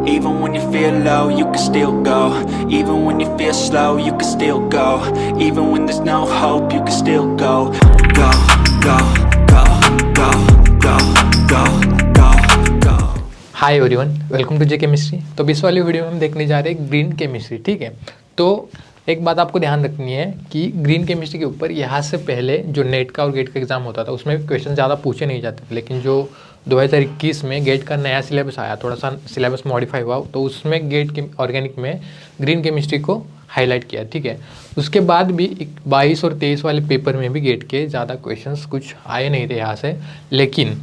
Even when you feel low, you can still go. Even when you feel slow, you can still go. Even when there's no hope, you can still go. Go, go, go, go, go, go, go, go. Hi everyone, welcome to J chemistry. तो इस वाली video में हम देखने जा रहे हैं green chemistry. ठीक है, तो एक बात आपको ध्यान रखनी है कि ग्रीन केमिस्ट्री के ऊपर यहाँ से पहले जो नेट का और गेट का एग्जाम होता था उसमें क्वेश्चन ज़्यादा पूछे नहीं जाते थे, लेकिन जो 2021 में गेट का नया सिलेबस आया, थोड़ा सा सिलेबस मॉडिफाई हुआ, तो उसमें गेट के ऑर्गेनिक में ग्रीन केमिस्ट्री को हाईलाइट किया। ठीक है, उसके बाद भी 22 और 23 वाले पेपर में भी गेट के ज़्यादा क्वेश्चंस कुछ आए नहीं थे यहाँ से, लेकिन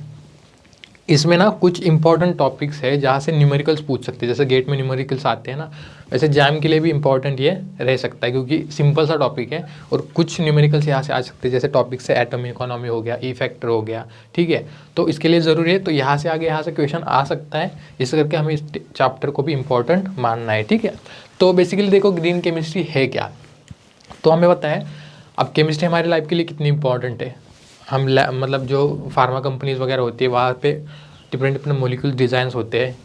इसमें ना कुछ इंपॉर्टेंट टॉपिक्स है जहाँ से न्यूमेरिकल्स पूछ सकते हैं। जैसे गेट में न्यूमेरिकल्स आते हैं ना, वैसे जैम के लिए भी इंपॉर्टेंट ये रह सकता है, क्योंकि सिंपल सा टॉपिक है और कुछ न्यूमेरिकल्स यहाँ से आ सकते हैं। जैसे टॉपिक से एटॉमिक इकोनॉमी हो गया, ई फैक्टर हो गया। ठीक है, तो इसके लिए ज़रूरी है, तो यहाँ से आगे यहाँ से क्वेश्चन आ सकता है, इस करके हमें इस चैप्टर को भी इंपॉर्टेंट मानना है। ठीक है, तो बेसिकली देखो ग्रीन केमिस्ट्री है क्या, तो हमें पता है अब केमिस्ट्री हमारी लाइफ के लिए कितनी इंपॉर्टेंट है। हम मतलब जो फार्मा कंपनीज वगैरह होती है वहाँ पे डिफरेंट डिफरेंट मोलिक्यूल डिज़ाइंस होते हैं,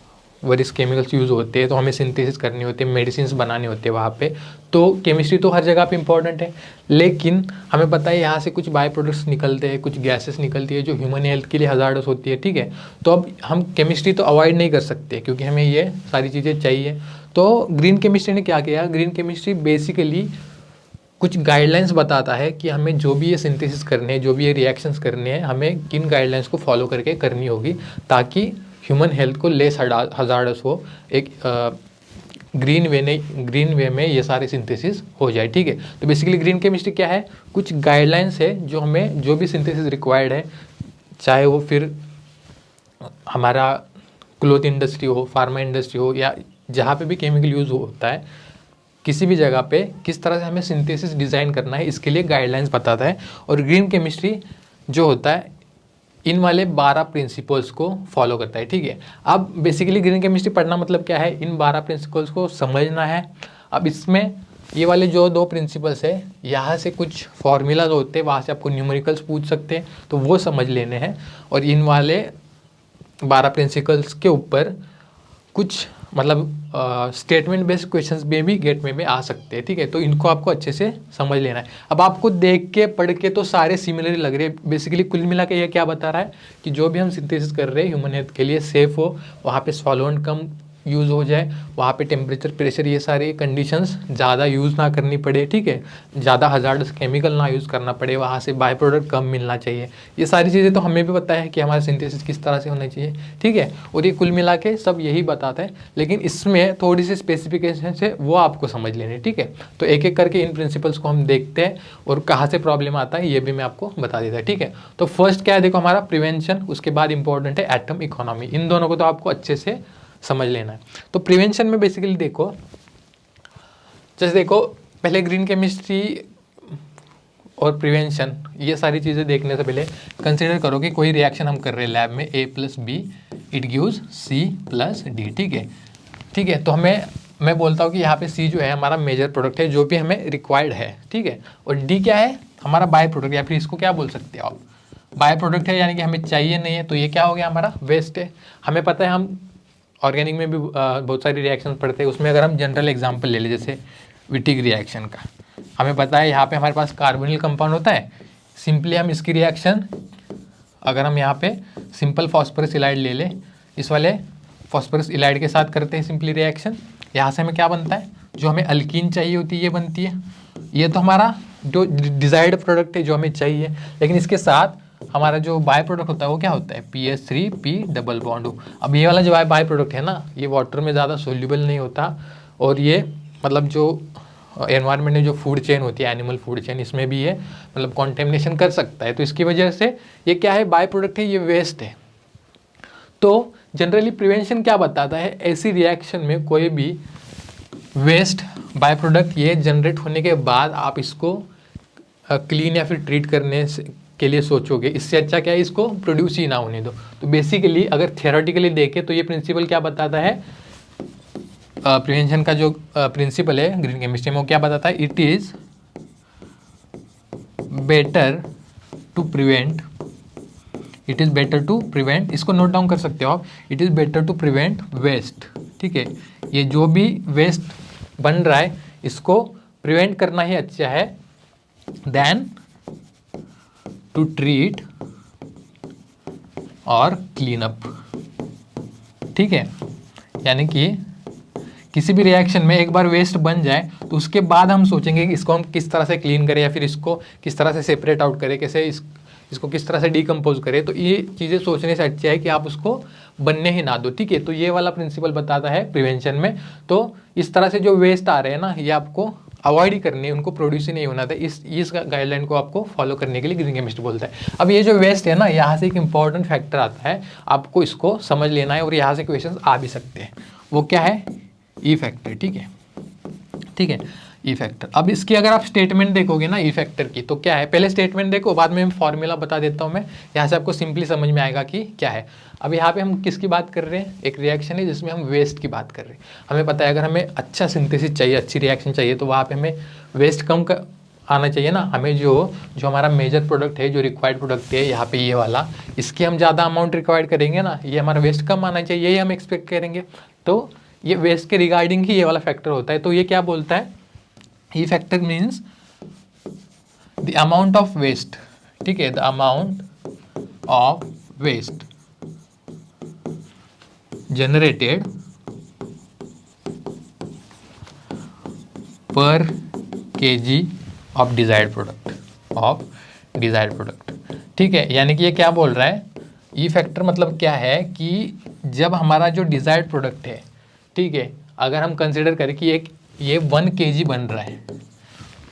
वेरियस केमिकल्स यूज़ होते हैं, तो हमें सिंथेसिस करनी होती है, मेडिसिन बनाने होते हैं वहाँ पे। तो केमिस्ट्री तो हर जगह पे इंपॉर्टेंट है, लेकिन हमें पता है यहाँ से कुछ बाय प्रोडक्ट्स निकलते हैं, कुछ गैसेस निकलती है जो ह्यूमन हेल्थ के लिए हज़ार्डस होती है। ठीक है, तो अब हम केमिस्ट्री तो अवॉइड नहीं कर सकते क्योंकि हमें ये सारी चीज़ें चाहिए। तो ग्रीन केमिस्ट्री ने क्या किया, ग्रीन केमिस्ट्री बेसिकली कुछ गाइडलाइंस बताता है कि हमें जो भी ये सिंथेसिस करने हैं, जो भी ये रिएक्शंस करने हैं, हमें किन गाइडलाइंस को फॉलो करके करनी होगी ताकि ह्यूमन हेल्थ को लेस हज़ार्डस हो, एक ग्रीन वे में ये सारे सिंथेसिस हो जाए। ठीक है, तो बेसिकली ग्रीन केमिस्ट्री क्या है, कुछ गाइडलाइंस है जो हमें जो भी सिंथेसिस रिक्वायर्ड है, चाहे वो फिर हमारा क्लोथ इंडस्ट्री हो, फार्मा इंडस्ट्री हो, या जहाँ पे भी केमिकल यूज़ होता है, किसी भी जगह पे किस तरह से हमें सिंथेसिस डिज़ाइन करना है, इसके लिए गाइडलाइंस बताता है। और ग्रीन केमिस्ट्री जो होता है इन वाले 12 प्रिंसिपल्स को फॉलो करता है। ठीक है, अब बेसिकली ग्रीन केमिस्ट्री पढ़ना मतलब क्या है, इन 12 प्रिंसिपल्स को समझना है। अब इसमें ये वाले जो 2 प्रिंसिपल्स है, यहाँ से कुछ फॉर्मूलाज होते हैं, वहाँ से आपको न्यूमेरिकल्स पूछ सकते हैं, तो वो समझ लेने हैं। और इन वाले 12 प्रिंसिपल्स के ऊपर कुछ मतलब स्टेटमेंट बेस्ड क्वेश्चंस में भी गेट में आ सकते हैं। ठीक है, तो इनको आपको अच्छे से समझ लेना है। अब आपको देख के पढ़ के तो सारे सिमिलर लग रहे हैं, बेसिकली कुल मिला के ये क्या बता रहा है कि जो भी हम सिंथेसिस कर रहे हैं ह्यूमन हेल्थ के लिए सेफ हो, वहाँ पे सॉल्वेंट कम यूज़ हो जाए, वहाँ पे टेम्परेचर, प्रेशर, ये सारे कंडीशंस ज़्यादा यूज़ ना करनी पड़े। ठीक है, ज़्यादा हज़ार्डस केमिकल ना यूज़ करना पड़े, वहाँ से बाय प्रोडक्ट कम मिलना चाहिए। ये सारी चीज़ें तो हमें भी पता है कि हमारा सिंथेसिस किस तरह से होना चाहिए। ठीक है, और ये कुल मिला के सब यही बताता है, लेकिन इसमें थोड़ी सी स्पेसिफिकेशन है वो आपको समझ लेनी। ठीक है, तो एक एक करके इन प्रिंसिपल्स को हम देखते हैं और कहाँ से प्रॉब्लम आता है ये भी मैं आपको बता देता है। ठीक है, तो फर्स्ट क्या है, देखो हमारा प्रिवेंशन, उसके बाद इंपॉर्टेंट है एटम इकोनॉमी। इन दोनों को तो आपको अच्छे से समझ लेना है। तो प्रिवेंशन में बेसिकली देखो, जैसे देखो पहले ग्रीन केमिस्ट्री और प्रिवेंशन, ये सारी चीज़ें देखने से पहले कंसीडर करो कि कोई रिएक्शन हम कर रहे हैं लैब में, A+B इट गिव्स C+D। ठीक है, ठीक है, तो मैं बोलता हूँ कि यहाँ पे C जो है हमारा मेजर प्रोडक्ट है जो भी हमें रिक्वायर्ड है। ठीक है, और D क्या है, हमारा बाय प्रोडक्ट, या फिर इसको क्या बोल सकते हो आप, बाय प्रोडक्ट है, यानी कि हमें चाहिए नहीं है, तो ये क्या हो गया, हमारा वेस्ट है। हमें पता है हम ऑर्गेनिक में भी बहुत सारी रिएक्शन पढ़ते हैं, उसमें अगर हम जनरल एग्जांपल ले लें जैसे विटिक रिएक्शन का, हमें पता है यहाँ पे हमारे पास कार्बोनिल कंपाउंड होता है। सिंपली हम इसकी रिएक्शन, अगर हम यहाँ पे सिंपल फॉस्फोरस इलाइड ले लें, इस वाले फॉस्फोरस इलाइड के साथ करते हैं सिंपली रिएक्शन, यहाँ से हमें क्या बनता है, जो हमें अल्कीन चाहिए होती है ये बनती है। ये तो हमारा जो डिजायर्ड प्रोडक्ट है जो हमें चाहिए, लेकिन इसके साथ हमारा जो बाय प्रोडक्ट होता है वो क्या होता है, PH3P डबल बॉन्ड। अब ये वाला जो बाय प्रोडक्ट है ना, ये वाटर में ज़्यादा सोल्यूबल नहीं होता, और ये मतलब जो एनवायरनमेंट में जो फूड चेन होती है, एनिमल फूड चेन, इसमें भी ये मतलब कॉन्टेमिनेशन कर सकता है। तो इसकी वजह से ये क्या है, बाय प्रोडक्ट है, ये वेस्ट है। तो जनरली प्रिवेंशन क्या बताता है, ऐसी रिएक्शन में कोई भी वेस्ट बाय प्रोडक्ट ये जनरेट होने के बाद आप इसको क्लीन या फिर ट्रीट करने के लिए सोचोगे, इससे अच्छा क्या है इसको प्रोड्यूस ही ना होने दो। तो बेसिकली अगर थियोरेटिकली देखें तो ये प्रिंसिपल क्या बताता है, प्रिवेंशन का जो प्रिंसिपल है ग्रीन केमिस्ट्री में, वो क्या बताता है, it is better to prevent, it is better to prevent, इसको नोट डाउन कर सकते हो आप, it is better to prevent waste ठीक है, ये जो भी वेस्ट बन रहा है इसको प्रिवेंट करना ही अच्छा है देन टू ट्रीट और क्लीन अप। ठीक है, यानी कि किसी भी रिएक्शन में एक बार वेस्ट बन जाए तो उसके बाद हम सोचेंगे कि इसको हम किस तरह से क्लीन करें या फिर इसको किस तरह से सेपरेट आउट करें, कैसे इसको किस तरह से डिकम्पोज करें। तो ये चीज़ें सोचने से अच्छा है कि आप उसको बनने ही ना दो। ठीक है, तो ये वाला प्रिंसिपल बताता है प्रिवेंशन में। तो इस तरह से जो वेस्ट आ रहे हैं ना, ये आपको अवॉइड ही करनी है, उनको प्रोड्यूस ही नहीं होना था। इस गाइडलाइन को आपको फॉलो करने के लिए ग्रीन केमिस्ट्री बोलता है। अब ये जो वेस्ट है ना, यहाँ से एक इंपॉर्टेंट फैक्टर आता है, आपको इसको समझ लेना है और यहाँ से क्वेश्चन आ भी सकते हैं। वो क्या है? E factor. ठीक है, ठीक है, ई फैक्टर। अब इसकी अगर आप स्टेटमेंट देखोगे ना ई फैक्टर की, तो क्या है, पहले स्टेटमेंट देखो, बाद में फॉर्मूला बता देता हूँ मैं, यहाँ से आपको सिंपली समझ में आएगा कि क्या है। अब यहाँ पे हम किसकी बात कर रहे हैं? एक रिएक्शन है जिसमें हम वेस्ट की बात कर रहे हैं। हमें पता है अगर हमें अच्छा सिंथेसिस चाहिए, अच्छी रिएक्शन चाहिए, तो वहाँ पे हमें वेस्ट कम आना चाहिए ना। हमें जो हमारा मेजर प्रोडक्ट है, जो रिक्वायर्ड प्रोडक्ट है यहाँ पे ये वाला, इसकी हम ज़्यादा अमाउंट रिक्वायर्ड करेंगे ना, ये हमारा वेस्ट कम आना चाहिए, यही हम एक्सपेक्ट करेंगे। तो ये वेस्ट के रिगार्डिंग ही ये वाला फैक्टर होता है। तो ये क्या बोलता है? E factor means the amount of waste. ठीक है, the amount of waste generated per KG of desired product. ठीक है, यानी कि ये क्या बोल रहा है? ई फैक्टर मतलब क्या है कि जब हमारा जो डिजायर्ड प्रोडक्ट है, ठीक है, अगर हम कंसिडर करें कि ये 1 kg बन रहा है,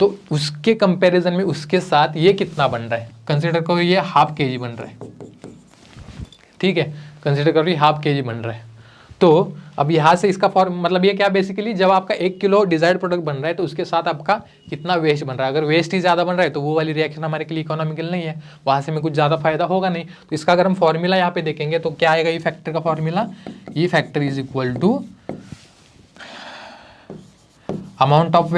तो उसके कंपैरिजन में उसके साथ ये कितना बन रहा है? कंसिडर करो ये 1/2 kg बन रहा है। ठीक है, कंसिडर करो ये 1/2 kg बन रहा है। तो अब यहाँ से इसका फॉर्म मतलब ये क्या, बेसिकली जब आपका 1 किलो डिजायर्ड प्रोडक्ट बन रहा है तो उसके साथ आपका कितना वेस्ट बन रहा है। अगर वेस्ट ही ज़्यादा बन रहा है तो वो वाली रिएक्शन हमारे के लिए इकोनॉमिकल नहीं है, वहाँ से हमें कुछ ज़्यादा फायदा होगा नहीं। तो इसका अगर हम फॉर्मूला यहाँ पे देखेंगे तो क्या आएगा ई फैक्टर का formula? E factor is equal to amount of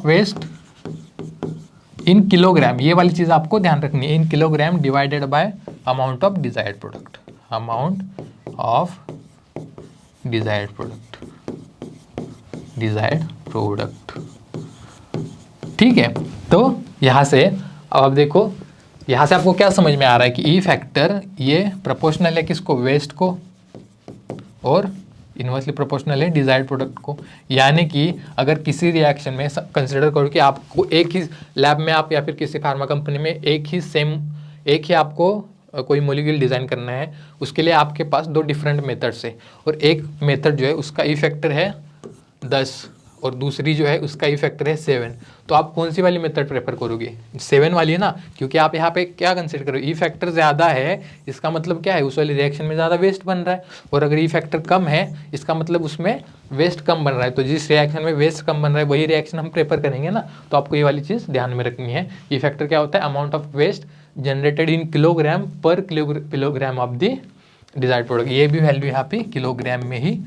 waste in kilogram. ये वाली चीज़ आपको ध्यान रखनी है, in kilogram divided by amount of desired product. Desired product. ठीक है, तो यहाँ से अब देखो, यहाँ से आपको क्या समझ में आ रहा है कि ई फैक्टर ये प्रोपोर्शनल है किसको? वेस्ट को, और इन्वर्सली प्रोपोर्शनल है डिजायर्ड प्रोडक्ट को। यानी कि अगर किसी रिएक्शन में कंसिडर करो कि आपको एक ही लैब में आप या फिर किसी फार्मा कंपनी में एक ही आपको कोई मॉलिक्यूल डिज़ाइन करना है, उसके लिए आपके पास 2 डिफरेंट मेथड्स है, और एक मेथड जो है उसका ई फैक्टर है 10 और दूसरी जो है उसका ई फैक्टर है 7। तो आप कौन सी वाली मेथड प्रेफर करोगे? 7 वाली है ना, क्योंकि आप यहाँ पे क्या कंसिडर करो, ई फैक्टर ज़्यादा है, इसका मतलब क्या है, उस वाली रिएक्शन में ज़्यादा वेस्ट बन रहा है। और अगर ई फैक्टर कम है, इसका मतलब उसमें वेस्ट कम बन रहा है। तो जिस रिएक्शन में वेस्ट कम बन रहा है वही रिएक्शन हम प्रेफर करेंगे ना। तो आपको ये वाली चीज़ ध्यान में रखनी है। ई फैक्टर क्या होता है? Amount of waste generated in kilogram per kilogram of the desired product. ये भी वैल्यू यहाँ पे किलोग्राम में ही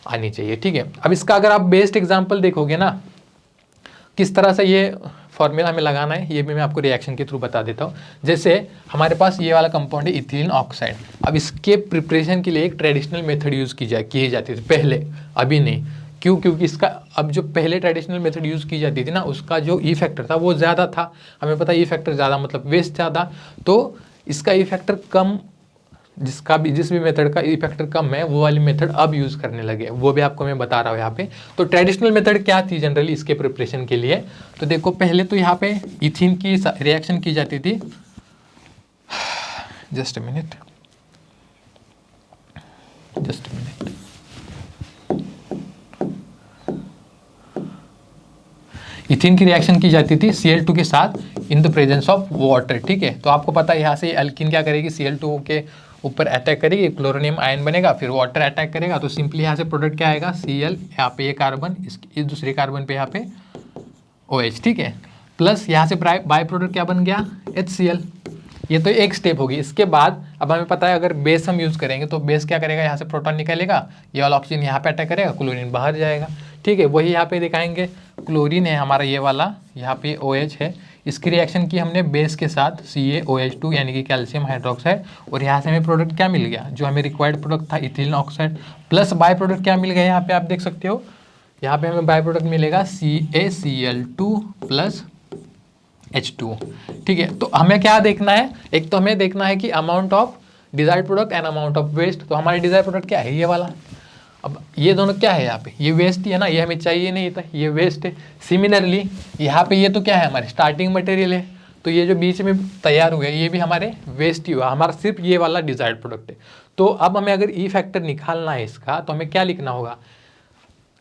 आनी चाहिए। ठीक है, अब इसका अगर आप बेस्ट एग्जांपल देखोगे ना, किस तरह से ये फॉर्मूला हमें लगाना है, ये भी मैं आपको रिएक्शन के थ्रू बता देता हूँ। जैसे हमारे पास ये वाला कंपाउंड है इथिलीन ऑक्साइड। अब इसके प्रिपरेशन के लिए एक ट्रेडिशनल मेथड यूज़ की जाती थी पहले, अभी नहीं। क्यों? क्योंकि इसका अब जो पहले ट्रेडिशनल मेथड यूज़ की जाती थी ना, उसका जो ई फैक्टर था वो ज़्यादा था। हमें पता है ई फैक्टर ज़्यादा मतलब वेस्ट ज़्यादा, तो इसका ई फैक्टर कम, जिस भी मेथड का ई फैक्टर कम है वो वाली मेथड अब यूज़ करने लगे, वो भी आपको मैं बता रहा हूँ यहाँ पे। तो ट्रेडिशनल मेथड क्या थी जनरली इसके प्रिपरेशन के लिए? तो देखो, पहले तो यहाँ पे इथीन की रिएक्शन की जाती थी। Just a minute. इथीन की रिएक्शन की जाती थी Cl2 के साथ in the presence of water. ठीक है, तो आपको पता है यहाँ से अल्कीन क्या करेगी, Cl2 के ऊपर अटैक करेगी, क्लोरोनियम आयन बनेगा, फिर वाटर अटैक करेगा। तो सिंपली यहाँ से प्रोडक्ट क्या आएगा? Cl, यहाँ पे ये कार्बन, इस दूसरे कार्बन पे यहाँ पे OH। ठीक है, प्लस यहाँ से बाय प्रोडक्ट क्या बन गया? HCl। ये तो एक स्टेप होगी। इसके बाद अब हमें पता है अगर बेस हम यूज़ करेंगे तो बेस क्या करेगा? यहाँ से प्रोटॉन निकलेगा, ये वाला ऑक्सीजन यहाँ पे अटैक करेगा, क्लोरीन बाहर जाएगा। ठीक है, वही यहाँ पे दिखाएंगे, क्लोरीन है हमारा ये वाला, यहाँ पे OH है, इसकी रिएक्शन की हमने बेस के साथ CaOH2 यानी कि कैल्शियम हाइड्रोक्साइड, और यहाँ से हमें प्रोडक्ट क्या मिल गया, जो हमें रिक्वायर्ड प्रोडक्ट था ethylene oxide, plus by product क्या मिल गया, यहाँ पे आप देख सकते हो, यहाँ पे हमें बाय प्रोडक्ट मिलेगा CaCl2 प्लस H2O। ठीक है, तो हमें क्या देखना है, एक तो हमें देखना है कि amount of desired product and amount of waste. तो हमारे डिजायर्ड प्रोडक्ट क्या है, ये वाला। अब ये दोनों क्या है, यहाँ पे ये वेस्ट ही है ना, ये हमें चाहिए नहीं था, ये वेस्ट है। सिमिलरली यहाँ पे ये तो क्या है, हमारे स्टार्टिंग मटेरियल है, तो ये जो बीच में तैयार हुआ है ये भी हमारे वेस्ट ही हुआ, हमारा सिर्फ ये वाला डिजायर्ड प्रोडक्ट है। तो अब हमें अगर ई फैक्टर निकालना है इसका, तो हमें क्या लिखना होगा।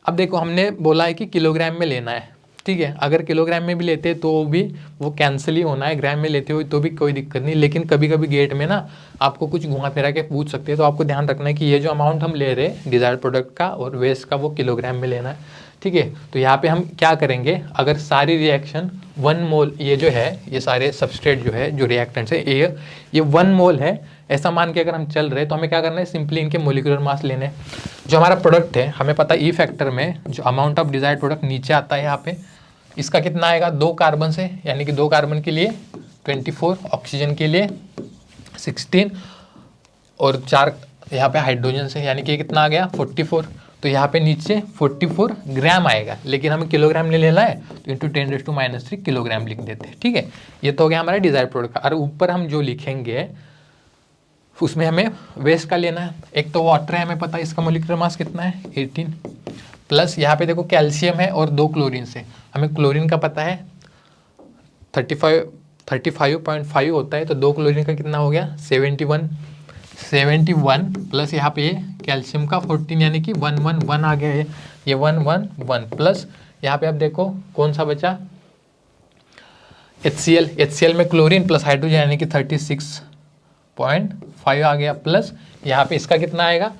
अब देखो हमने बोला है कि किलोग्राम में लेना है, ठीक है, अगर किलोग्राम में भी लेते तो भी वो कैंसिल ही होना है, ग्राम में लेते हो तो भी कोई दिक्कत नहीं। लेकिन कभी कभी गेट में ना आपको कुछ घुमा फिरा के पूछ सकते हैं, तो आपको ध्यान रखना है कि ये जो अमाउंट हम ले रहे हैं डिजायर्ड प्रोडक्ट का और वेस्ट का, वो किलोग्राम में लेना है, ठीक है। तो यहाँ पे हम क्या करेंगे, अगर सारी रिएक्शन 1 मोल, ये जो है ये सारे सबस्ट्रेट जो है जो रिएक्टेंट्स है ये 1 मोल है ऐसा मान के अगर हम चल रहे, तो हमें क्या करना है, सिंपली इनके मोलिकुलर मास लेने। जो हमारा प्रोडक्ट है, हमें पता है ई फैक्टर में जो अमाउंट ऑफ डिजायर्ड प्रोडक्ट नीचे आता है यहाँ पे, इसका कितना आएगा, 2 कार्बन से, यानी कि 2 कार्बन के लिए 24, ऑक्सीजन के लिए 16 और 4 यहाँ पे हाइड्रोजन से, यानी कि कितना आ गया 44। तो यहाँ पे नीचे 44 ग्राम आएगा, लेकिन हमें किलोग्राम ले लेना है तो इंटू 10⁻³ किलोग्राम लिख देते हैं, ठीक है। ये तो हो गया हमारा डिजायर्ड प्रोडक्ट का। और ऊपर हम जो लिखेंगे उसमें हमें वेस्ट का लेना है। एक तो वाटर है, हमें पता है इसका मोलिकुलर मास कितना है 18, प्लस यहाँ पे देखो कैल्शियम है और 2 क्लोरीन से, हमें क्लोरीन का पता है 35.5 होता है, तो 2 क्लोरीन का कितना हो गया 71 प्लस यहाँ पे कैल्शियम का 14, यानी कि 111 आ गया है, ये 111 प्लस यहाँ पे आप देखो कौन सा बचा, HCl में क्लोरीन प्लस हाइड्रोजन यानी कि 36.5 आ गया, प्लस यहाँ पे इसका कितना आएगा,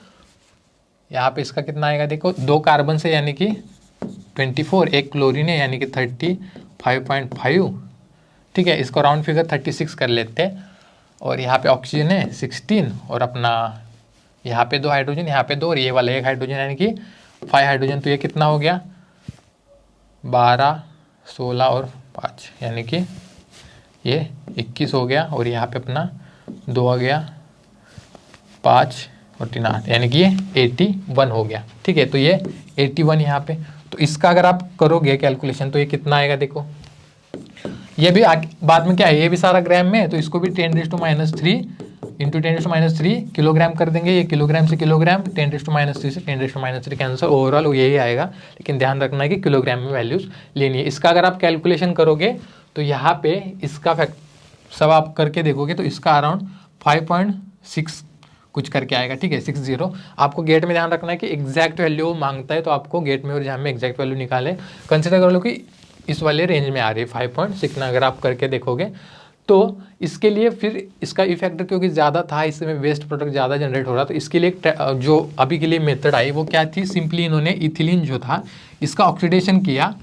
यहाँ पे इसका कितना आएगा देखो 2 कार्बन से यानी कि 24, एक क्लोरीन है यानी कि 35.5, ठीक है। इसको राउंड फिगर 36 कर लेते हैं, और यहाँ पे ऑक्सीजन है 16, और अपना यहाँ पे 2 हाइड्रोजन, यहाँ पे 2 और ये वाला 1 हाइड्रोजन यानी कि 5 हाइड्रोजन। तो ये कितना हो गया 12, 16 और 5 यानी कि ये 21 हो गया, और यहाँ पे अपना 2 आ गया 5 और 3 8 यानी कि ये 81 हो गया, ठीक है। तो ये 81 यहाँ पे, तो इसका अगर आप करोगे कैलकुलेशन तो ये कितना आएगा देखो, ये भी बाद में क्या है, ये भी सारा ग्राम में है, तो इसको भी 10⁻³ इंटू 10⁻³ किलोग्राम कर देंगे। ये किलोग्राम से किलोग्राम, 10⁻³ से 10⁻³ कैंसर, ओवरऑल यही आएगा। लेकिन ध्यान रखना है कि किलोग्राम में वैल्यूज लेनी है। इसका अगर आप कैलकुलेशन करोगे तो यहाँ पे इसका फैक्ट सब आप करके देखोगे तो इसका अराउंड 5.6 कुछ करके आएगा, ठीक है 60। आपको गेट में ध्यान रखना है कि एग्जैक्ट वैल्यू मांगता है, तो आपको गेट में और एग्जाम में एग्जैक्ट वैल्यू निकाले, कंसिडर कर लो कि इस वाले रेंज में आ रही है 5.6 ना, अगर आप करके देखोगे तो इसके लिए फिर इसका इफेक्ट क्योंकि ज़्यादा था, इसमें वेस्ट प्रोडक्ट ज़्यादा जनरेट हो रहा, तो इसके लिए जो अभी के लिए मेथड आई वो क्या थी, सिंपली इन्होंने इथिलीन जो था इसका ऑक्सीडेशन किया,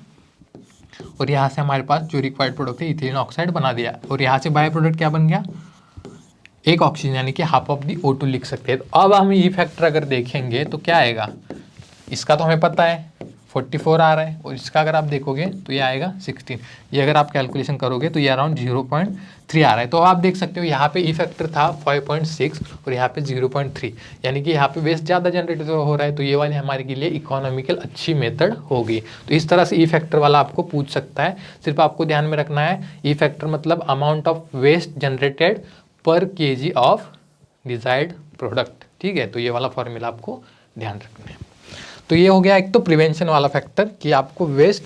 और यहाँ से हमारे पास जो रिक्वायर्ड प्रोडक्ट है इथिलीन ऑक्साइड बना दिया, और यहाँ से बाय प्रोडक्ट क्या बन गया, एक ऑक्सीजन यानी कि हाफ ऑफ दी O2 लिख सकते हैं। तो अब हम ई फैक्टर अगर देखेंगे तो क्या आएगा, इसका तो हमें पता है 44 आ रहा है, और इसका अगर आप देखोगे तो ये आएगा 16। ये अगर आप कैलकुलेशन करोगे तो ये अराउंड 0.3 आ रहा है। तो आप देख सकते हो यहाँ पे ई फैक्टर था 5.6 और यहाँ पे 0.3, यानी कि यहाँ पे वेस्ट ज़्यादा जनरेट हो रहा है, तो ये वाली हमारे के लिए इकोनॉमिकल अच्छी मेथड होगी। तो इस तरह से ई फैक्टर वाला आपको पूछ सकता है। सिर्फ आपको ध्यान में रखना है ई फैक्टर मतलब अमाउंट ऑफ वेस्ट जनरेटेड पर kg ऑफ डिजायर्ड प्रोडक्ट, ठीक है। तो ये वाला फॉर्मूला आपको ध्यान रखना है। तो ये हो गया एक तो प्रिवेंशन वाला फैक्टर कि आपको वेस्ट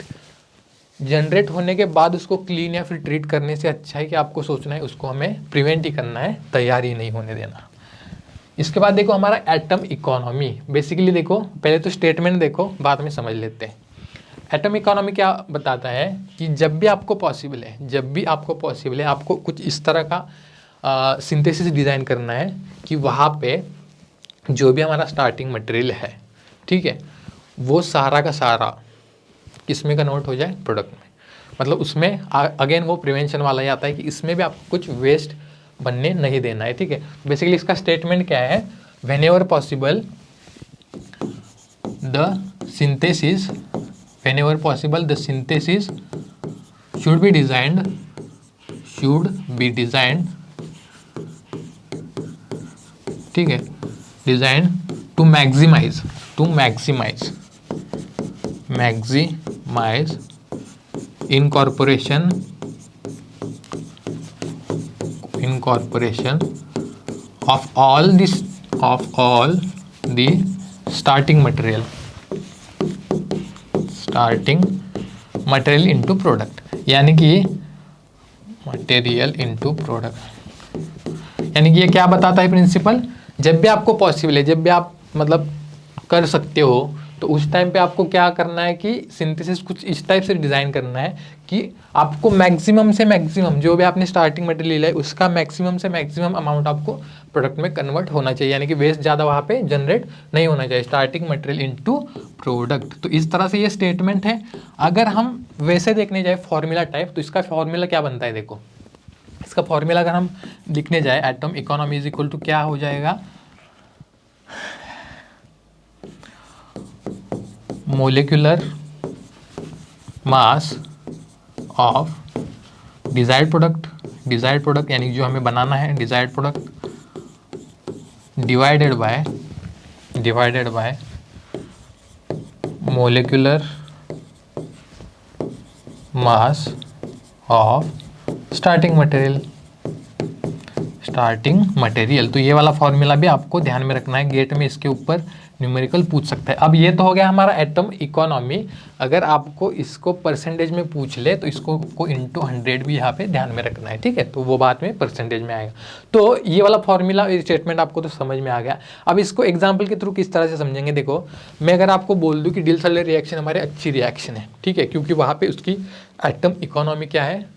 जनरेट होने के बाद उसको क्लीन या फिर ट्रीट करने से अच्छा है कि आपको सोचना है उसको हमें प्रिवेंट ही करना है, तैयारी नहीं होने देना। इसके बाद देखो हमारा एटम इकोनॉमी। बेसिकली देखो पहले तो स्टेटमेंट देखो, बाद में समझ लेते हैं। एटम इकोनॉमी क्या बताता है कि जब भी आपको पॉसिबल है आपको कुछ इस तरह का सिंथेसिस डिज़ाइन करना है कि वहाँ पे जो भी हमारा स्टार्टिंग मटेरियल है, ठीक है, वो सारा का सारा किस में कन्वर्ट हो जाए, प्रोडक्ट में। मतलब उसमें अगेन वो प्रिवेंशन वाला ही आता है कि इसमें भी आपको कुछ वेस्ट बनने नहीं देना है, ठीक है। बेसिकली इसका स्टेटमेंट क्या है, whenever possible the synthesis should be designed should be design, ठीक है, design to maximize incorporation of all the starting material into product, यानी कि मटेरियल इनटू प्रोडक्ट, यानी कि ये क्या बताता है प्रिंसिपल, जब भी आपको पॉसिबल है, जब भी आप मतलब कर सकते हो, तो उस टाइम पे आपको क्या करना है कि सिंथेसिस कुछ इस टाइप से डिज़ाइन करना है कि आपको मैक्सिमम से मैक्सिमम जो भी आपने स्टार्टिंग मटेरियल लिया है उसका मैक्सिमम से मैक्सिमम अमाउंट आपको प्रोडक्ट में कन्वर्ट होना चाहिए, यानी कि वेस्ट ज़्यादा वहाँ पे जनरेट नहीं होना चाहिए, स्टार्टिंग मटेरियल इनटू प्रोडक्ट। तो इस तरह से ये स्टेटमेंट है। अगर हम वैसे देखने जाए फॉर्मूला टाइप, तो इसका फॉर्मूला क्या बनता है, देखो इसका फॉर्मूला अगर हम लिखने जाए, atom economy is equal to क्या हो जाएगा, molecular mass of desired product यानी जो हमें बनाना है desired product divided by molecular mass of starting material. तो ये वाला फॉर्मूला भी आपको ध्यान में रखना है, गेट में इसके ऊपर न्यूमेरिकल पूछ सकता है। अब ये तो हो गया हमारा एटम इकोनॉमी। अगर आपको इसको परसेंटेज में पूछ ले तो इसको को इंटू 100 भी यहाँ पे ध्यान में रखना है, ठीक है, तो वो बाद में परसेंटेज में आएगा। तो ये वाला फॉर्मूला स्टेटमेंट आपको तो समझ में आ गया। अब इसको एग्जाम्पल के थ्रू किस तरह से समझेंगे, देखो मैं अगर आपको बोल दूँ कि डिल्सलर रिएक्शन हमारे अच्छी रिएक्शन है, ठीक है, क्योंकि वहाँ पे उसकी एटम इकोनॉमी क्या है,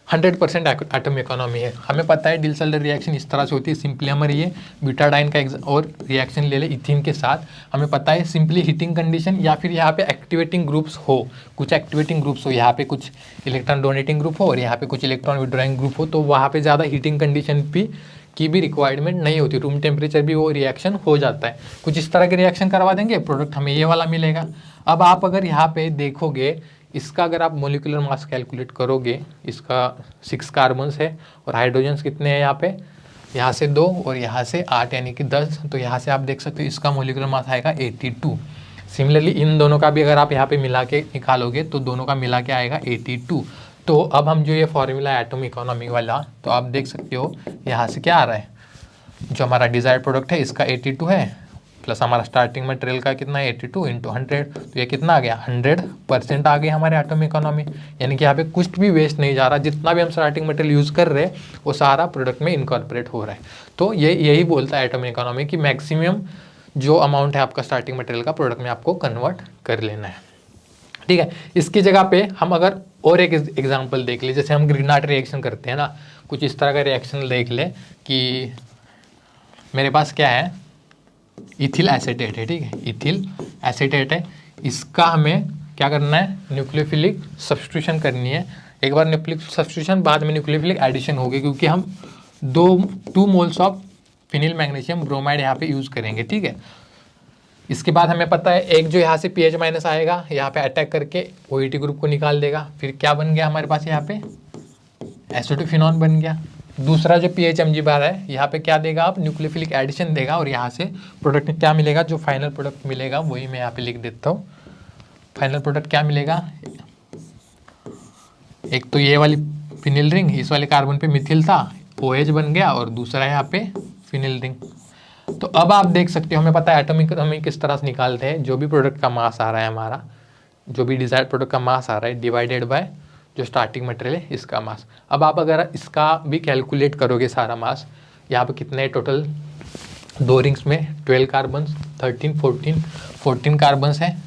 100% एटम इकोनॉमी है। हमें पता है डिल्सलर रिएक्शन इस तरह से होती है, सिंपली हमारे ये ब्यूटाडाइन का और रिएक्शन ले ले इथीन के साथ, हमें पता है सिंपली हीटिंग कंडीशन या फिर यहाँ पे एक्टिवेटिंग ग्रुप्स हो, कुछ एक्टिवेटिंग ग्रुप्स हो, यहाँ पे कुछ इलेक्ट्रॉन डोनेटिंग ग्रुप हो और यहाँ पे कुछ इलेक्ट्रॉन विड्रॉइंग ग्रुप हो, तो वहाँ पे ज़्यादा हीटिंग कंडीशन की भी रिक्वायरमेंट नहीं होती, रूम टेम्परेचर भी वो रिएक्शन हो जाता है। कुछ इस तरह के रिएक्शन करवा देंगे, प्रोडक्ट हमें ये वाला मिलेगा। अब आप अगर यहाँ पे देखोगे, इसका अगर आप मोलिकुलर मास कैलकुलेट करोगे, इसका 6 कार्बन्स है और हाइड्रोजन्स कितने हैं यहाँ से 2 और यहाँ से 8 यानी कि 10, तो यहाँ से आप देख सकते हो इसका मोलिकुलर मास आएगा 82। सिमिलरली इन दोनों का भी अगर आप यहाँ पे मिला के निकालोगे तो दोनों का मिला के आएगा 82। तो अब हम जो ये फॉर्मूला है एटम इकोनॉमी वाला, तो आप देख सकते हो यहाँ से क्या आ रहा है, जो हमारा डिजायर्ड प्रोडक्ट है इसका 82 है प्लस हमारा स्टार्टिंग मटेरियल का कितना है 82 इंटू 100, तो ये कितना आ गया 100% आ गया हमारे एटम इकोनॉमी, यानी कि यहाँ पे कुछ भी वेस्ट नहीं जा रहा, जितना भी हम स्टार्टिंग मटेरियल यूज़ कर रहे हैं वो सारा प्रोडक्ट में इनकॉर्पोरेट हो रहा है। तो यही बोलता है एटम इकोनॉमी कि मैक्सिमम जो अमाउंट है आपका स्टार्टिंग मटेरियल का प्रोडक्ट में आपको कन्वर्ट कर लेना है, ठीक है। इसकी जगह पे हम अगर और एक एग्जाम्पल देख ले, जैसे हम ग्रीनार्ड रिएक्शन करते हैं ना, कुछ इस तरह का रिएक्शन देख ले कि मेरे पास क्या है, इथिल एसीटेट है, ठीक है, इथिल एसीटेट है, इसका हमें क्या करना है, न्यूक्लियोफिलिक सब्स्टिट्यूशन करनी है। एक बार न्यूक्लियोफिलिक सब्स्टिट्यूशन, बाद में न्यूक्लियोफिलिक एडिशन होगी, क्योंकि हम 2 moles of phenyl magnesium bromide यहाँ पे यूज़ करेंगे, ठीक है। इसके बाद हमें पता है एक जो यहाँ से PH- आएगा, यहाँ पे अटैक करके OET ग्रुप को निकाल देगा, फिर क्या बन गया हमारे पास यहाँ पे एसिटोफिनॉन बन गया। दूसरा जो PHMG बार है यहाँ पे क्या देगा, आप न्यूक्लियोफिलिक एडिशन देगा और यहाँ से प्रोडक्ट में क्या मिलेगा, जो फाइनल प्रोडक्ट मिलेगा वही मैं यहाँ पे लिख देता हूँ। फाइनल प्रोडक्ट क्या मिलेगा, एक तो ये वाली फिनिल रिंग, इस वाले कार्बन पे मिथिल था OH बन गया, और दूसरा यहाँ पे फिनिल रिंग। तो अब आप देख सकते हो, हमें पता है एटॉमिक हम किस तरह से निकालते हैं, जो भी प्रोडक्ट का मास आ रहा है हमारा, जो भी डिजायर्ड प्रोडक्ट का मास आ रहा है डिवाइडेड बाय जो स्टार्टिंग मटेरियल है इसका मास। अब आप अगर इसका भी कैलकुलेट करोगे सारा मास, यहाँ पे कितने टोटल 2 रिंग्स में 12 कार्बन्स, 14 कार्बन्स हैं,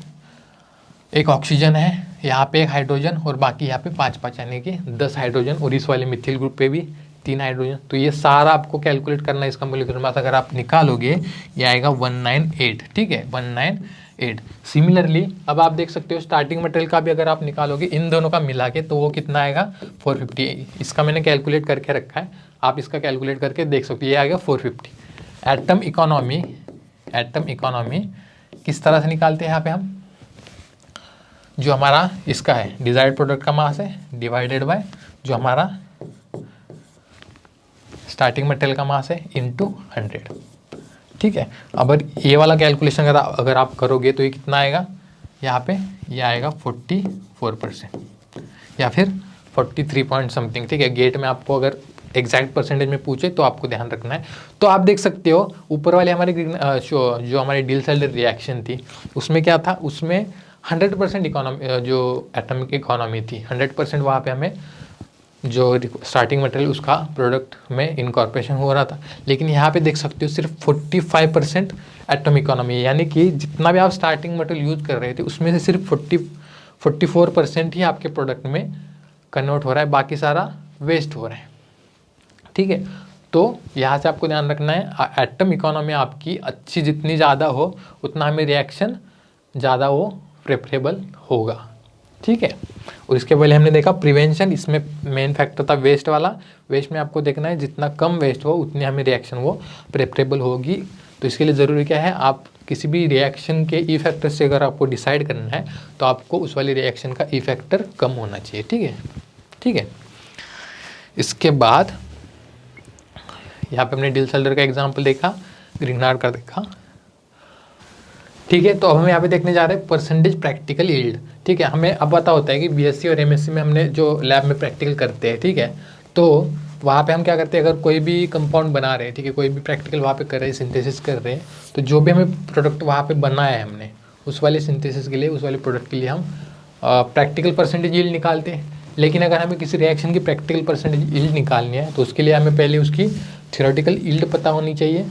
एक ऑक्सीजन है, यहाँ पे एक हाइड्रोजन और बाकी यहाँ पे 5 यानी कि 10 हाइड्रोजन, और इस वाले मिथिल ग्रुप पे भी 3 हाइड्रोजन। तो ये सारा आपको कैलकुलेट करना है, इसका मोलिकुलर मास अगर आप निकालोगे ये आएगा 198, ठीक है, 198। सिमिलरली अब आप देख सकते हो स्टार्टिंग मटेरियल का भी अगर आप निकालोगे इन दोनों का मिला के, तो वो कितना आएगा 450। इसका मैंने कैलकुलेट करके रखा है, आप इसका कैलकुलेट करके देख सकते हो, ये आ गया 450। एटम इकोनॉमी किस तरह से निकालते हैं यहाँ पे हम, जो हमारा इसका है डिजायर्ड प्रोडक्ट का मास है डिवाइडेड बाय जो हमारा स्टार्टिंग मटेरियल का मास है इंटू 100, ठीक है। अब ये वाला कैलकुलेशन अगर आप करोगे तो ये कितना आएगा, यहाँ पे ये आएगा 44% या फिर 43 पॉइंट समथिंग, ठीक है। गेट में आपको अगर एग्जैक्ट परसेंटेज में पूछे तो आपको ध्यान रखना है। तो आप देख सकते हो ऊपर वाले हमारे जो हमारी डिल-सेल्डर रिएक्शन थी उसमें क्या था, उसमें 100% इकोनॉमी, जो एटॉमिक इकोनॉमी थी 100% वहाँ पे हमें जो स्टार्टिंग मटेरियल उसका प्रोडक्ट में इनकॉर्पोरेशन हो रहा था। लेकिन यहाँ पे देख सकते हो सिर्फ 45% एटॉमिक इकोनॉमी, यानी कि जितना भी आप स्टार्टिंग मटेरियल यूज़ कर रहे थे उसमें से सिर्फ 44% ही आपके प्रोडक्ट में कन्वर्ट हो रहा है, बाकी सारा वेस्ट हो रहा है, ठीक है। तो यहाँ से आपको ध्यान रखना है, एटम इकोनॉमी आपकी अच्छी जितनी ज़्यादा हो उतना हमें रिएक्शन ज़्यादा वो प्रेफरेबल होगा, ठीक है। और इसके पहले हमने देखा प्रिवेंशन, इसमें मेन फैक्टर था वेस्ट वाला। वेस्ट में आपको देखना है जितना कम वेस्ट हो उतनी हमें रिएक्शन वो प्रेफरेबल होगी। तो इसके लिए ज़रूरी क्या है, आप किसी भी रिएक्शन के ई फैक्टर से अगर आपको डिसाइड करना है तो आपको उस वाली रिएक्शन का ई फैक्टर कम होना चाहिए, ठीक है, ठीक है। इसके बाद यहाँ पे हमने डिल-सेल्डर का एग्जाम्पल देखा, ग्रीनहार्ड का देखा, ठीक है। तो अब हम यहाँ पे देखने जा रहे हैं परसेंटेज प्रैक्टिकल यील्ड, ठीक है। हमें अब पता होता है कि बीएससी और एमएससी में हमने जो लैब में प्रैक्टिकल करते हैं, ठीक है, तो वहाँ पे हम क्या करते हैं, अगर कोई भी कंपाउंड बना रहे हैं, ठीक है, कोई भी प्रैक्टिकल वहाँ पे कर रहे हैं, सिंथेसिस कर रहे हैं, तो जो भी हमें प्रोडक्ट वहाँ पे बनाया है हमने, उस वाले सिंथेसिस के लिए, उस वाले प्रोडक्ट के लिए हम प्रैक्टिकल परसेंटेज यील्ड निकालते हैं। लेकिन अगर हमें किसी रिएक्शन की प्रैक्टिकल परसेंटेज यील्ड निकालनी है तो उसके लिए हमें पहले उसकी थ्योरेटिकल यील्ड पता होनी चाहिए,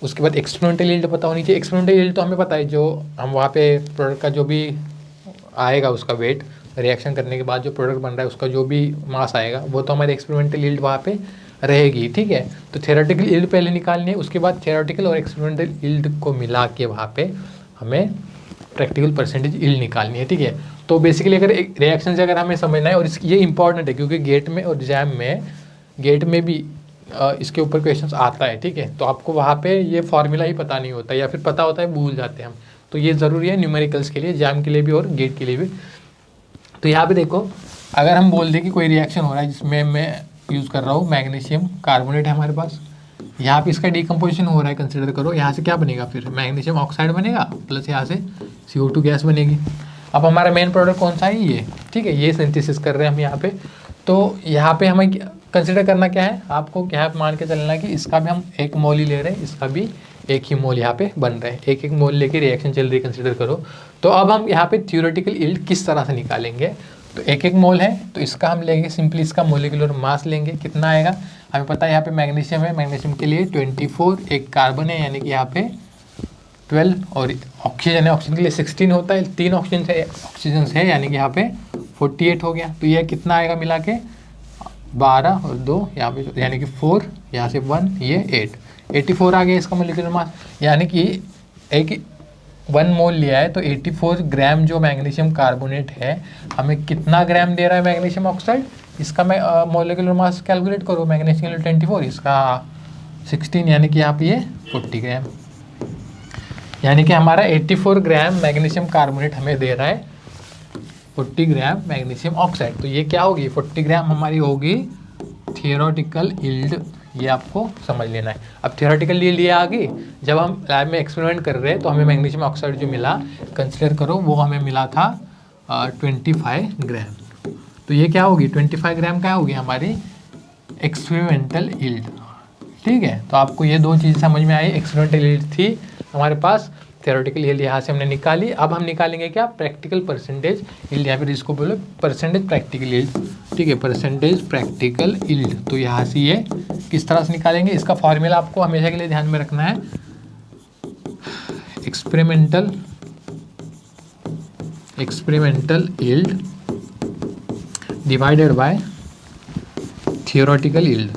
उसके बाद एक्सपेरिमेंटल यील्ड पता होनी चाहिए। एक्सपेरिमेंटल यील्ड तो हमें पता है, जो हम वहाँ पे प्रोडक्ट का जो भी आएगा उसका वेट, रिएक्शन करने के बाद जो प्रोडक्ट बन रहा है उसका जो भी मास आएगा वो तो हमारी एक्सपेरिमेंटल यील्ड वहाँ पे रहेगी, ठीक है। तो थ्योरेटिकल यील्ड पहले निकालनी है, उसके बाद थ्योरेटिकल और एक्सपेरिमेंटल यील्ड को मिला के वहाँ पे हमें प्रैक्टिकल परसेंटेज यील्ड निकालनी है, ठीक है। तो बेसिकली अगर एक रिएक्शन से अगर हमें समझना है, और ये इंपॉर्टेंट है क्योंकि गेट में और एग्जाम में, गेट में भी इसके ऊपर क्वेश्चंस आता है, ठीक है। तो आपको वहाँ पे ये फार्मूला ही पता नहीं होता, या फिर पता होता है भूल जाते हैं हम, तो ये ज़रूरी है न्यूमेरिकल्स के लिए, एग्जाम के लिए भी और गेट के लिए भी। तो यहाँ पे देखो, अगर हम बोल दें कि कोई रिएक्शन हो रहा है जिसमें मैं यूज़ कर रहा हूँ मैग्नीशियम कार्बोनेट है हमारे पास, यहाँ पे इसका डिकम्पोजिशन हो रहा है, कंसिडर करो, यहाँ से क्या बनेगा, फिर मैग्नीशियम ऑक्साइड बनेगा प्लस यहाँ से CO2 गैस बनेगी। अब हमारा मेन प्रोडक्ट कौन सा है, ये, ठीक है, ये सिंथेसिस कर रहे हैं हम यहाँ पे। तो यहाँ पे हमें कंसिडर करना क्या है, आपको क्या मान के चलना है कि इसका भी हम 1 मोल ही ले रहे हैं, इसका भी 1 ही मोल यहाँ पे बन रहा है, 1 मोल लेके रिएक्शन चल रही है, कंसिडर करो। तो अब हम यहाँ पे थ्योरेटिकल यील्ड किस तरह से निकालेंगे, तो 1 मोल है तो इसका हम लेंगे सिंपली इसका मोलिकुलर मास लेंगे, कितना आएगा हमें पता है, यहाँ पे मैग्नीशियम है, मैग्नीशियम के लिए 24, एक कार्बन है यानी कि यहाँ पे 12, और ऑक्सीजन है, ऑक्सीजन के लिए 16 होता है, 3 ऑक्सीजन है यानी कि यहाँ पे 48 हो गया। तो यह कितना आएगा मिला के 12 और 2 यहाँ पे यानी कि 4, यहाँ से 1, ये 84 आ गया इसका मोलिकुलर मास। यानी कि 1 मोल लिया है तो 84 ग्राम जो मैग्नीशियम कार्बोनेट है हमें कितना ग्राम दे रहा है मैग्नीशियम ऑक्साइड, इसका मैं मोलिकुलर मास कैलकुलेट करो, मैग्नीशियम 24, इसका 16 यानी कि यहाँ पे ये 40 ग्राम, यानी कि हमारा 84 ग्राम मैग्नीशियम कार्बोनेट हमें दे रहा है 40 ग्राम मैग्नीशियम ऑक्साइड। तो ये क्या होगी, 40 ग्राम हमारी होगी थियोरेटिकल यील्ड, ये आपको समझ लेना है। अब थियोरेटिकल यील्ड ये आ गई, जब हम लैब में एक्सपेरिमेंट कर रहे हैं तो हमें मैग्नीशियम ऑक्साइड जो मिला, कंसिडर करो वो हमें मिला था 25 ग्राम। तो ये क्या होगी, 25 ग्राम क्या होगी हमारी एक्सपेरिमेंटल यील्ड, ठीक है। तो आपको ये 2 चीज़ समझ में आई, एक्सपेरिमेंटल यील्ड थी हमारे पास, थ्योरेटिकल यील्ड यहाँ से हमने निकाली। अब हम निकालेंगे क्या, प्रैक्टिकल परसेंटेज यील्ड, या फिर इसको बोलो परसेंटेज प्रैक्टिकल यील्ड, ठीक है, परसेंटेज प्रैक्टिकल यील्ड। तो यहाँ से ये किस तरह से निकालेंगे, इसका फॉर्मूला आपको हमेशा के लिए ध्यान में रखना है, experimental yield divided by theoretical yield,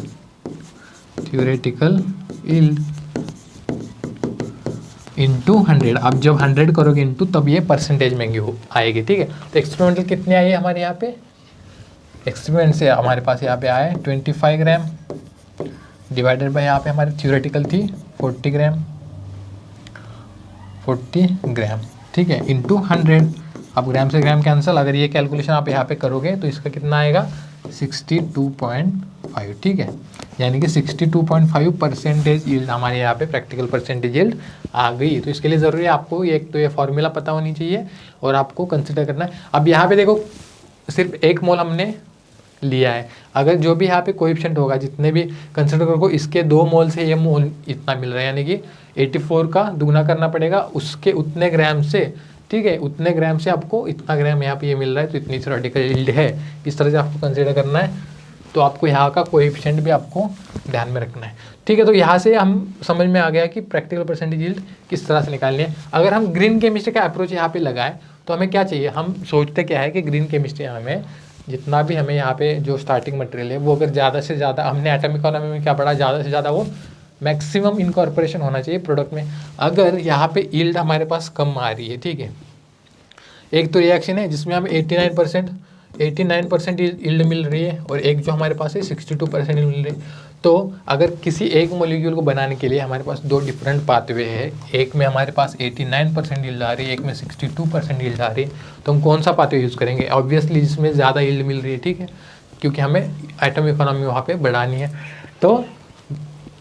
into 100। अब जब 100 करोगे इंटू तब ये परसेंटेज में आएगी, ठीक है। तो एक्सपेरिमेंटल कितने आई है हमारे यहाँ पे, एक्सपेरिमेंट से हमारे पास यहाँ पे आए 25 ग्राम डिवाइडेड बाय यहाँ पे हमारी थ्योरेटिकल थी 40 ग्राम, ठीक है, इंटू 100। अब ग्राम से ग्राम कैंसिल, अगर ये कैलकुलेशन आप यहाँ पे करोगे तो इसका कितना आएगा 62.5, ठीक है, यानी कि 62.5% यील्ड हमारे यहाँ पे प्रैक्टिकल परसेंटेज यील्ड आ गई। तो इसके लिए ज़रूरी है आपको एक तो ये फॉर्मूला पता होनी चाहिए और आपको कंसिडर करना है। अब यहाँ पे देखो सिर्फ 1 मोल हमने लिया है, अगर जो भी यहाँ पे कोएफिशिएंट होगा जितने भी कंसिडर करो, इसके 2 मोल से ये मोल इतना मिल रहा है, यानी कि 84 का दुगना करना पड़ेगा उसके उतने ग्राम से, ठीक है, उतने ग्राम से आपको इतना ग्राम यहाँ पे ये मिल रहा है, तो इतनी थ्योरेटिकल यील्ड है, इस तरह से आपको कंसिडर करना है। तो आपको यहाँ का कोएफिशिएंट भी आपको ध्यान में रखना है, ठीक है। तो यहाँ से हम समझ में आ गया कि प्रैक्टिकल परसेंटेज यील्ड किस तरह से निकालनी है। अगर हम ग्रीन केमिस्ट्री का अप्रोच यहाँ पे लगाए तो हमें क्या चाहिए, हम सोचते क्या है कि ग्रीन केमिस्ट्री हमें जितना भी हमें यहाँ पे जो स्टार्टिंग मटेरियल है वो अगर ज़्यादा से ज़्यादा, हमने एटॉमिक इकोनॉमी में क्या पढ़ा, ज़्यादा से ज़्यादा वो मैक्सिमम इनकॉर्पोरेशन होना चाहिए प्रोडक्ट में। अगर यहाँ पे यील्ड हमारे पास कम आ रही है, ठीक है, एक तो रिएक्शन है जिसमें हमें 89% यील्ड मिल रही है और एक जो हमारे पास है 62% मिल रही है। तो अगर किसी एक मॉलिक्यूल को बनाने के लिए हमारे पास 2 डिफरेंट पाथवे है, एक में हमारे पास 89% यील्ड आ रही है, एक में 62% यील्ड आ रही है, तो हम कौन सा पाथवे यूज़ करेंगे, ऑब्वियसली जिसमें ज़्यादा यील्ड मिल रही है, ठीक है, क्योंकि हमें एटॉमिक इकोनॉमी वहाँ पे बढ़ानी है। तो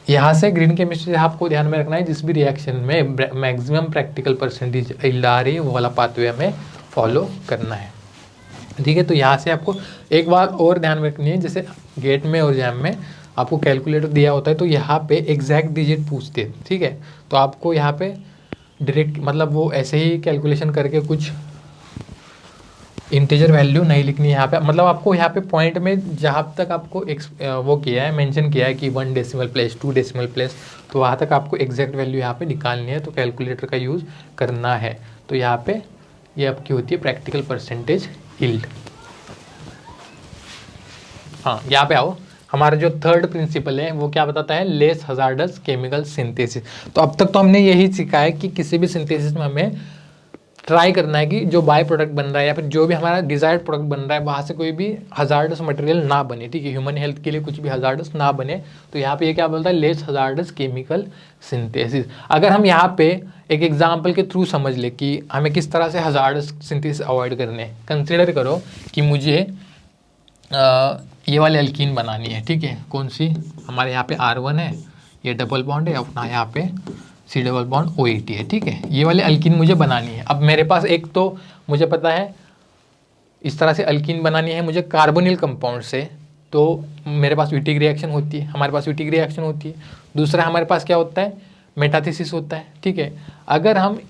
यहाँ से ग्रीन केमिस्ट्री आपको ध्यान में रखना है, जिस भी रिएक्शन में मैक्सिमम प्रैक्टिकल परसेंटेज यील्ड आ रही है वो वाला पाथवे हमें फॉलो करना है, ठीक है। तो यहाँ से आपको एक बात और ध्यान में रखनी है, जैसे गेट में और जैम में आपको कैलकुलेटर दिया होता है तो यहाँ पे एग्जैक्ट डिजिट पूछते हैं, ठीक है, तो आपको यहाँ पे डायरेक्ट मतलब वो ऐसे ही कैलकुलेशन करके कुछ इंटीजर वैल्यू नहीं लिखनी है यहाँ पे, मतलब आपको यहाँ पे पॉइंट में जहाँ तक आपको वो किया है, मेंशन किया है कि 1 डेसिमल प्लेस 2 डेसिमल प्लेस, तो वहाँ तक आपको एग्जैक्ट वैल्यू यहाँ पे निकालनी है, तो कैलकुलेटर का यूज़ करना है। तो यहाँ पे ये आपकी होती है प्रैक्टिकल परसेंटेज यील्ड। हाँ, यहाँ पे आओ, हमारा जो थर्ड प्रिंसिपल है वो क्या बताता है, लेस हजार्डस केमिकल सिंथेसिस। तो अब तक तो हमने यही सीखा है कि किसी भी सिंथेसिस में हमें ट्राई करना है कि जो बाय प्रोडक्ट बन रहा है या फिर जो भी हमारा डिजायर्ड प्रोडक्ट बन रहा है वहाँ से कोई भी हजार्डस मटेरियल ना बने, ठीक है, ह्यूमन हेल्थ के लिए कुछ भी हजार्डस ना बने। तो यहाँ पे ये क्या बोलता है, लेस हजार्डस केमिकल सिंथेसिस। अगर हम यहाँ पे एक एग्जाम्पल के थ्रू समझ ले कि हमें किस तरह से हजार्डस सिंथेसिस अवॉइड करने हैं, कंसिडर करो कि मुझे ये वाली अल्कीन बनानी है, ठीक है, कौन सी, हमारे यहाँ पे R1 है, ये डबल बॉन्ड है, अपना यहाँ पे C डबल बॉन्ड OH है, ठीक है, ये वाली अल्कीन मुझे बनानी है। अब मेरे पास एक तो मुझे पता है इस तरह से अल्कीन बनानी है मुझे कार्बोनिल कंपाउंड से, तो मेरे पास विटिक रिएक्शन होती है, हमारे पास विटिक रिएक्शन होती है। दूसरा हमारे पास क्या होता है, मेटाथेसिस होता है, ठीक है। अगर हम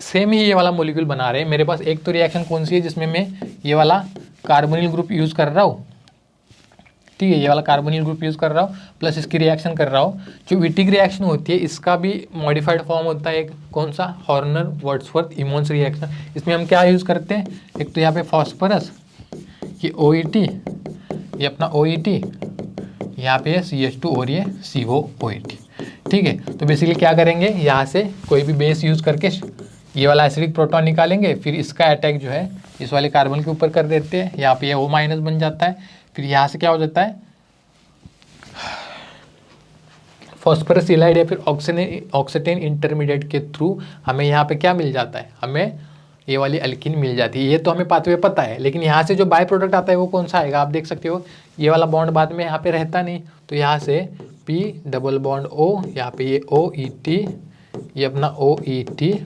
सेम ही ये वाला मॉलिक्यूल बना रहे हैं, मेरे पास एक तो रिएक्शन कौन सी है जिसमें मैं ये वाला कार्बोनिल ग्रुप यूज़ कर रहा हूँ, ठीक है, ये वाला कार्बोनिल ग्रुप यूज़ कर रहा हूँ प्लस इसकी रिएक्शन कर रहा हूँ। जो विटिक रिएक्शन होती है इसका भी मॉडिफाइड फॉर्म होता है एक, कौन सा, हॉर्नर वर्ड्सवर्थ इमोन्स रिएक्शन। इसमें हम क्या यूज़ करते हैं, एक तो यहाँ पे फॉस्फोरस, ये OET, ये अपना OET, यहाँ पे CH2 और ये COOH, ठीक है। तो बेसिकली क्या करेंगे, यहाँ से कोई भी बेस यूज़ करके ये वाला एसिडिक प्रोटॉन निकालेंगे, फिर इसका अटैक जो है इस वाले कार्बन के ऊपर कर देते हैं, यहाँ पे ये O- बन जाता है। फिर यहाँ से क्या हो जाता है, फॉस्फोरस इलाइड या फिर ऑक्सीडेन इंटरमीडिएट के थ्रू हमें यहाँ पे क्या मिल जाता है, हमें ये वाली अल्कीन मिल जाती है। ये तो हमें पाथवे पता है, लेकिन यहाँ से जो बाय प्रोडक्ट आता है वो कौन सा आएगा, आप देख सकते हो ये वाला बॉन्ड बाद में यहाँ पे रहता नहीं, तो यहाँ से P डबल बॉन्ड O, यहाँ पे ये OET, ये अपना OET,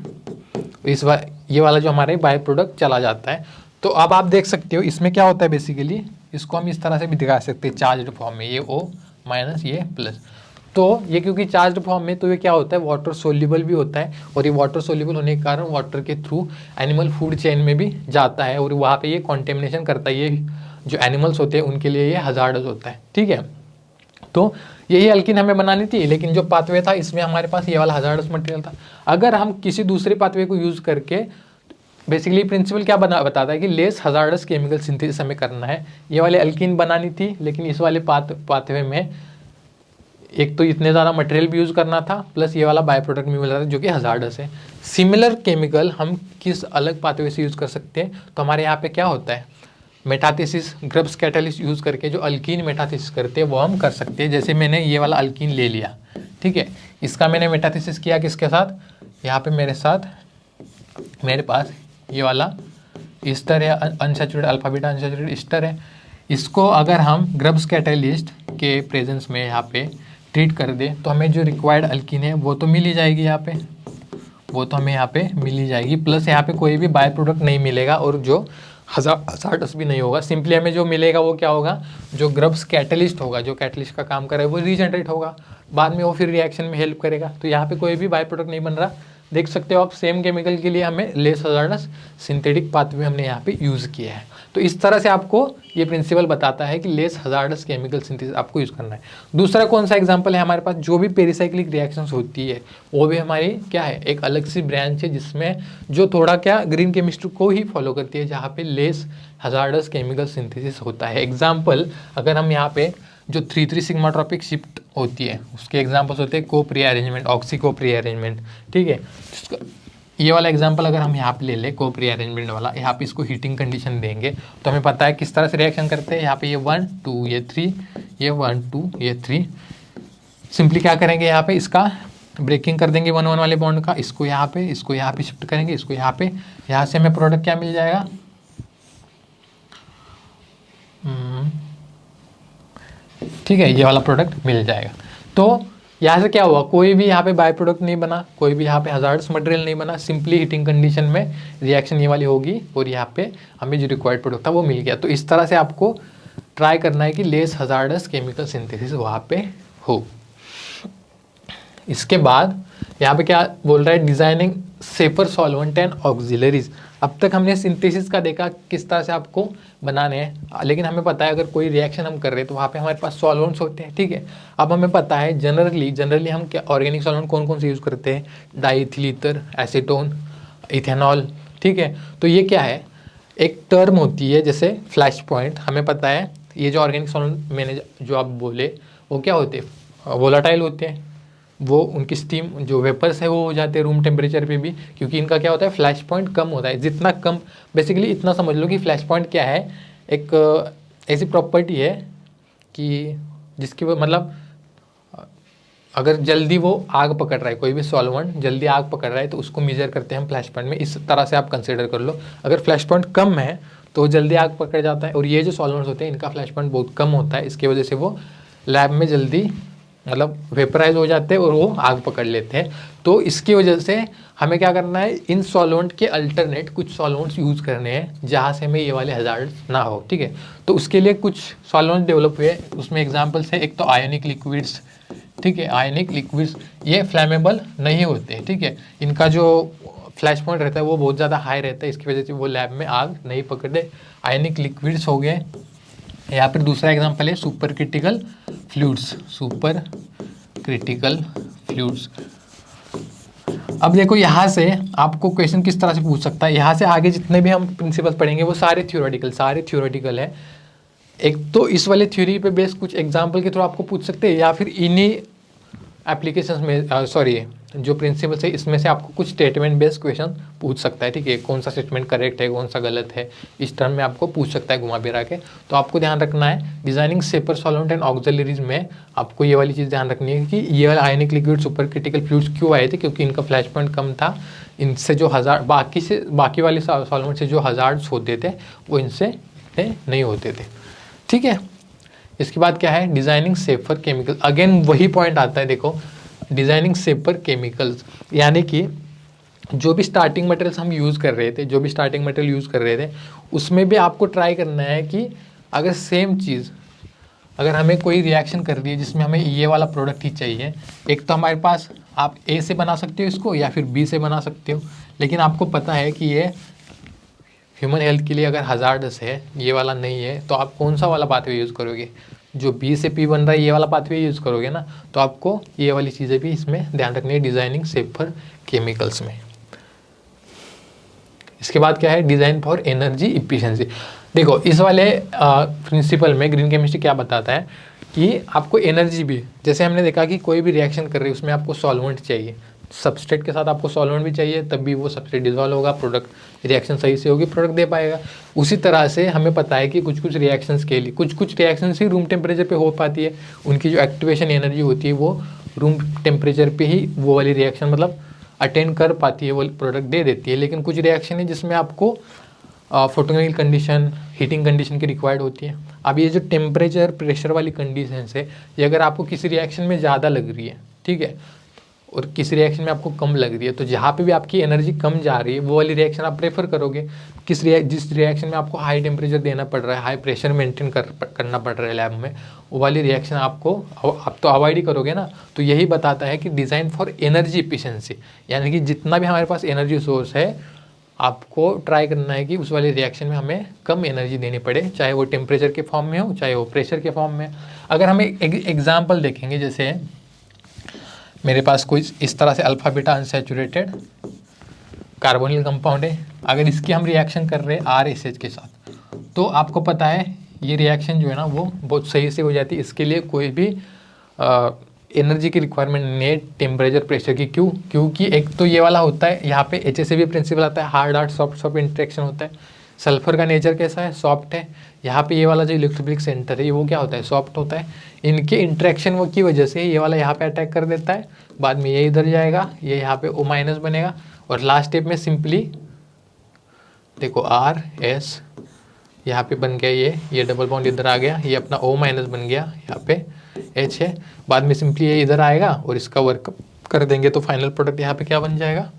ये वाला जो हमारे बाय प्रोडक्ट चला जाता है। तो अब आप देख सकते हो इसमें क्या होता है, बेसिकली इसको हम इस तरह से भी दिखा सकते हैं चार्ज्ड फॉर्म में, ये O माइनस ये प्लस। तो ये क्योंकि चार्ज्ड फॉर्म में, तो ये क्या होता है, वाटर सोल्यूबल भी होता है, और ये वाटर सोल्यूबल होने के कारण वाटर के थ्रू एनिमल फूड चेन में भी जाता है और वहाँ पे ये कॉन्टेमिनेशन करता है, ये जो एनिमल्स होते हैं उनके लिए ये हजार्डस होता है, ठीक है। तो यही अल्कीन हमें बनानी थी, लेकिन जो पाथवे था इसमें हमारे पास ये वाला हजार्डस मटेरियल था। अगर हम किसी दूसरे पाथवे को यूज़ करके, बेसिकली प्रिंसिपल क्या बताता है कि लेस हजार्डस केमिकल सिंथेसिस हमें करना है, ये वाले अल्कीन बनानी थी, लेकिन इस वाले पाथवे में एक तो इतने ज़्यादा मटेरियल भी यूज़ करना था, प्लस ये वाला बाय प्रोडक्ट भी मिल रहा था जो कि हजार्डस है। सिमिलर केमिकल हम किस अलग पाथवे से यूज़ कर सकते हैं, तो हमारे यहाँ पे क्या होता है, मेटाथेसिस, ग्रब्स कैटालिस्ट यूज़ करके जो अल्कीन मेटाथेसिस करते हैं वो हम कर सकते हैं। जैसे मैंने ये वाला अल्कीन ले लिया, ठीक है, इसका मैंने मेटाथेसिस किया किसके साथ, यहाँ पे मेरे साथ मेरे पास ये वाला ईस्टर है, unsaturated alpha beta unsaturated Easter है, इसको अगर हम ग्रब्स कैटलिस्ट के प्रेजेंस में यहाँ पे ट्रीट कर दे तो हमें जो रिक्वायर्ड अल्कीन है वो तो मिल ही जाएगी यहाँ पे, वो तो हमें यहाँ पे मिल ही जाएगी, प्लस यहाँ पे कोई भी बाय प्रोडक्ट नहीं मिलेगा और जो हजार्डस भी नहीं होगा। सिंपली हमें जो मिलेगा वो क्या होगा, जो ग्रब्स कैटलिस्ट होगा, जो कैटलिस्ट का काम करे वो रीजनरेट होगा, बाद में वो फिर रिएक्शन में हेल्प करेगा। तो यहाँ पे कोई भी बाय प्रोडक्ट नहीं बन रहा। देख सकते हो आप, सेम केमिकल के लिए हमें लेस हजार्डस सिंथेटिक पाथवे हमने यहाँ पे यूज़ किया है। तो इस तरह से आपको ये प्रिंसिपल बताता है कि लेस हजार्डस केमिकल सिंथेसिस आपको यूज़ करना है। दूसरा कौन सा एग्जांपल है हमारे पास, जो भी पेरिसाइक्लिक रिएक्शंस होती है वो भी हमारी क्या है, एक अलग सी ब्रांच है जिसमें जो थोड़ा क्या ग्रीन केमिस्ट्री को ही फॉलो करती है, जहाँ पे लेस हजार्डस केमिकल सिंथेसिस होता है। एग्जाम्पल अगर हम यहाँ पे जो 3,3 सिग्माट्रोपिक शिफ्ट होती है उसके एग्जाम्पल्स होते हैं कोप रीअरेंजमेंट, ऑक्सी कोप रीअरेंजमेंट, ठीक है। ये वाला एग्जांपल अगर हम यहाँ पे ले लें कोप रीअरेंजमेंट वाला, यहाँ पे इसको हीटिंग कंडीशन देंगे तो हमें पता है किस तरह से रिएक्शन करते हैं। यहाँ पे ये 1 2 ये 3, ये 1 2 ये 3। सिंपली क्या करेंगे, यहाँ पे इसका ब्रेकिंग कर देंगे 1 1 वाले बॉन्ड का, इसको यहाँ पे शिफ्ट करेंगे, इसको यहाँ पे, यहाँ से हमें प्रोडक्ट क्या मिल जाएगा, ठीक है, ये वाला प्रोडक्ट मिल जाएगा। तो यहाँ से क्या हुआ, कोई भी यहाँ पे बाय प्रोडक्ट नहीं बना, कोई भी यहाँ पे हजार्डस मटेरियल नहीं बना, सिंपली हीटिंग कंडीशन में रिएक्शन ये वाली होगी और यहाँ पे हमें जो रिक्वायर्ड प्रोडक्ट था वो मिल गया। तो इस तरह से आपको ट्राई करना है कि लेस हजार्डस केमिकल सिंथेसिस वहाँ पे हो। इसके बाद यहाँ पे क्या बोल रहा है, designing safer solvent and auxiliaries. अब तक हमने सिंथेसिस का देखा किस तरह से आपको बनाने हैं, लेकिन हमें पता है अगर कोई रिएक्शन हम कर रहे हैं तो वहाँ पे हमारे पास सॉल्वेंट्स होते हैं, ठीक है। अब हमें पता है जनरली हम क्या ऑर्गेनिक सॉल्वेंट कौन कौन से यूज़ करते हैं, डाईथिल ईथर, एसीटोन, इथेनॉल, ठीक है। तो ये क्या है, एक टर्म होती है जैसे फ्लैश पॉइंट। हमें पता है ये जो ऑर्गेनिक सॉल्वेंट मैंने जो आप बोले वो क्या होते हैं, वोलाटाइल होते हैं, वो उनकी स्टीम जो वेपर्स है वो हो जाते हैं रूम टेम्परेचर पे भी, क्योंकि इनका क्या होता है फ्लैश पॉइंट कम होता है। जितना कम, बेसिकली इतना समझ लो कि फ्लैश पॉइंट क्या है, एक ऐसी प्रॉपर्टी है कि जिसकी वो मतलब अगर जल्दी वो आग पकड़ रहा है, कोई भी सॉल्वेंट जल्दी आग पकड़ रहा है तो उसको मेजर करते हैं हम फ्लैश पॉइंट में। इस तरह से आप कंसिडर कर लो, अगर फ्लैश पॉइंट कम है तो जल्दी आग पकड़ जाता है, और ये जो सॉल्वेंट्स होते हैं इनका फ्लैश पॉइंट बहुत कम होता है, इसकी वजह से वो लैब में जल्दी मतलब वेपराइज हो जाते हैं और वो आग पकड़ लेते हैं। तो इसकी वजह से हमें क्या करना है, इन सॉल्वेंट के अल्टरनेट कुछ सॉल्वेंट्स यूज़ करने हैं जहाँ से हमें ये वाले हजार्ड्स ना हो, ठीक है। तो उसके लिए कुछ सॉल्वेंट डेवलप हुए, उसमें एग्जांपल्स है, एक तो आयोनिक लिक्विड्स, ठीक है। आयोनिक लिक्विड्स ये फ्लैमेबल नहीं होते, ठीक है, इनका जो फ्लैश पॉइंट रहता है वो बहुत ज़्यादा हाई रहता है, इसकी वजह से वो लैब में आग नहीं पकड़े। आयोनिक लिक्विड्स हो गए। यहाँ पर दूसरा एग्जांपल है super critical fluids, super critical fluids. अब देखो यहाँ से आपको क्वेश्चन किस तरह से पूछ सकता है, यहाँ से आगे जितने भी हम प्रिंसिपल्स पढ़ेंगे वो सारे थ्योरेटिकल है। एक तो इस वाले थ्योरी पे बेस कुछ एग्जांपल के थ्रू आपको पूछ सकते हैं, या फिर इन्हीं एप्लीकेशंस में जो प्रिंसिपल्स है इसमें से आपको कुछ स्टेटमेंट बेस्ड क्वेश्चन पूछ सकता है, ठीक है। कौन सा स्टेटमेंट करेक्ट है, कौन सा गलत है, इस टर्म में आपको पूछ सकता है घुमा फिरा के। तो आपको ध्यान रखना है designing safer solvent and auxiliaries में आपको ये वाली चीज़ ध्यान रखनी है कि ये वाला ionic liquid super critical fluids क्यों आए थे, क्योंकि इनका फ्लैश पॉइंट कम था। इनसे जो बाकी वाले सॉल्वेंट से जो हजार्ड्स होते थे वो इनसे नहीं होते थे, ठीक है। इसके बाद क्या है, डिजाइनिंग सेफर केमिकल। अगेन वही पॉइंट आता है, देखो डिजाइनिंग सेफर केमिकल्स, यानी कि जो भी स्टार्टिंग मटेरियल्स हम यूज़ कर रहे थे उसमें भी आपको ट्राई करना है कि अगर सेम चीज़ अगर हमें कोई रिएक्शन कर रही है जिसमें हमें ये वाला प्रोडक्ट ही चाहिए, एक तो हमारे पास आप ए से बना सकते हो इसको या फिर बी से बना सकते हो, लेकिन आपको पता है कि ये ह्यूमन हेल्थ के लिए अगर हजार्डस है, ये वाला नहीं है, तो आप कौन सा वाला पाथवे यूज़ करोगे, जो बी से पी बन रहा है ये वाला पाथवे यूज़ करोगे ना। तो आपको ये वाली चीज़ें भी इसमें ध्यान रखनी है डिज़ाइनिंग सेफर केमिकल्स में। इसके बाद क्या है, डिज़ाइन फॉर एनर्जी इफिशिएंसी। देखो इस वाले प्रिंसिपल में ग्रीन केमिस्ट्री क्या बताता है कि आपको एनर्जी भी, जैसे हमने देखा कि कोई भी रिएक्शन कर रही है उसमें आपको सॉल्वेंट चाहिए, सबस्ट्रेट के साथ आपको सॉल्वेंट भी चाहिए, तब भी वो सबस्ट्रेट डिजॉल्व होगा, प्रोडक्ट रिएक्शन सही से होगी, प्रोडक्ट दे पाएगा। उसी तरह से हमें पता है कि कुछ रिएक्शंस के लिए कुछ रिएक्शंस ही रूम टेम्परेचर पे हो पाती है, उनकी जो एक्टिवेशन एनर्जी होती है वो रूम टेम्परेचर पे ही वो वाली रिएक्शन मतलब अटेंड कर पाती है, वो प्रोडक्ट दे देती है। लेकिन कुछ रिएक्शन है जिसमें आपको फोटोकेमिकल कंडीशन, हीटिंग कंडीशन की रिक्वायर्ड होती है। अब ये जो टेम्परेचर प्रेशर वाली कंडीशन है, ये अगर आपको किसी रिएक्शन में ज़्यादा लग रही है, ठीक है, और किसी रिएक्शन में आपको कम लग रही है, तो जहाँ पे भी आपकी एनर्जी कम जा रही है वो वाली रिएक्शन आप प्रेफर करोगे। जिस रिएक्शन में आपको हाई टेम्परेचर देना पड़ रहा है, हाई प्रेशर मेंटेन करना पड़ रहा है लैब में, वो वाली रिएक्शन आपको आप तो अवॉइड ही करोगे ना। तो यही बताता है कि डिज़ाइन फॉर एनर्जी इफिशिएंसी, यानी कि जितना भी हमारे पास एनर्जी सोर्स है आपको ट्राई करना है कि उस वाली रिएक्शन में हमें कम एनर्जी देनी पड़े, चाहे वो टेम्परेचर के फॉर्म में हो चाहे वो प्रेशर के फॉर्म में। अगर हम एक एग्जाम्पल देखेंगे, जैसे मेरे पास कोई इस तरह से alpha beta unsaturated carbonyl compound है, अगर इसकी हम रिएक्शन कर रहे हैं RSH के साथ, तो आपको पता है ये रिएक्शन जो है ना वो बहुत सही से हो जाती है। इसके लिए कोई भी एनर्जी की रिक्वायरमेंट नहीं है, टेम्परेचर प्रेशर की। क्योंकि एक तो ये वाला होता है, यहाँ पे HSAB प्रिंसिपल आता है, hard hard soft soft interaction होता है। सल्फर का नेचर कैसा है, सॉफ्ट है। यहाँ पे ये वाला जो इलेक्ट्रोफिलिक सेंटर है वो क्या होता है, सॉफ्ट होता है। इनके इंट्रैक्शन की वजह से ये वाला यहाँ पे अटैक कर देता है, बाद में ये इधर जाएगा, ये यहाँ पे O- बनेगा, और लास्ट स्टेप में सिंपली देखो RS यहाँ पे बन गया, ये डबल बॉन्ड इधर आ गया, ये अपना O- बन गया, यहाँ पे H है, बाद में सिंपली ये इधर आएगा और इसका वर्क कर देंगे, तो फाइनल प्रोडक्ट यहाँ पे क्या बन जाएगा,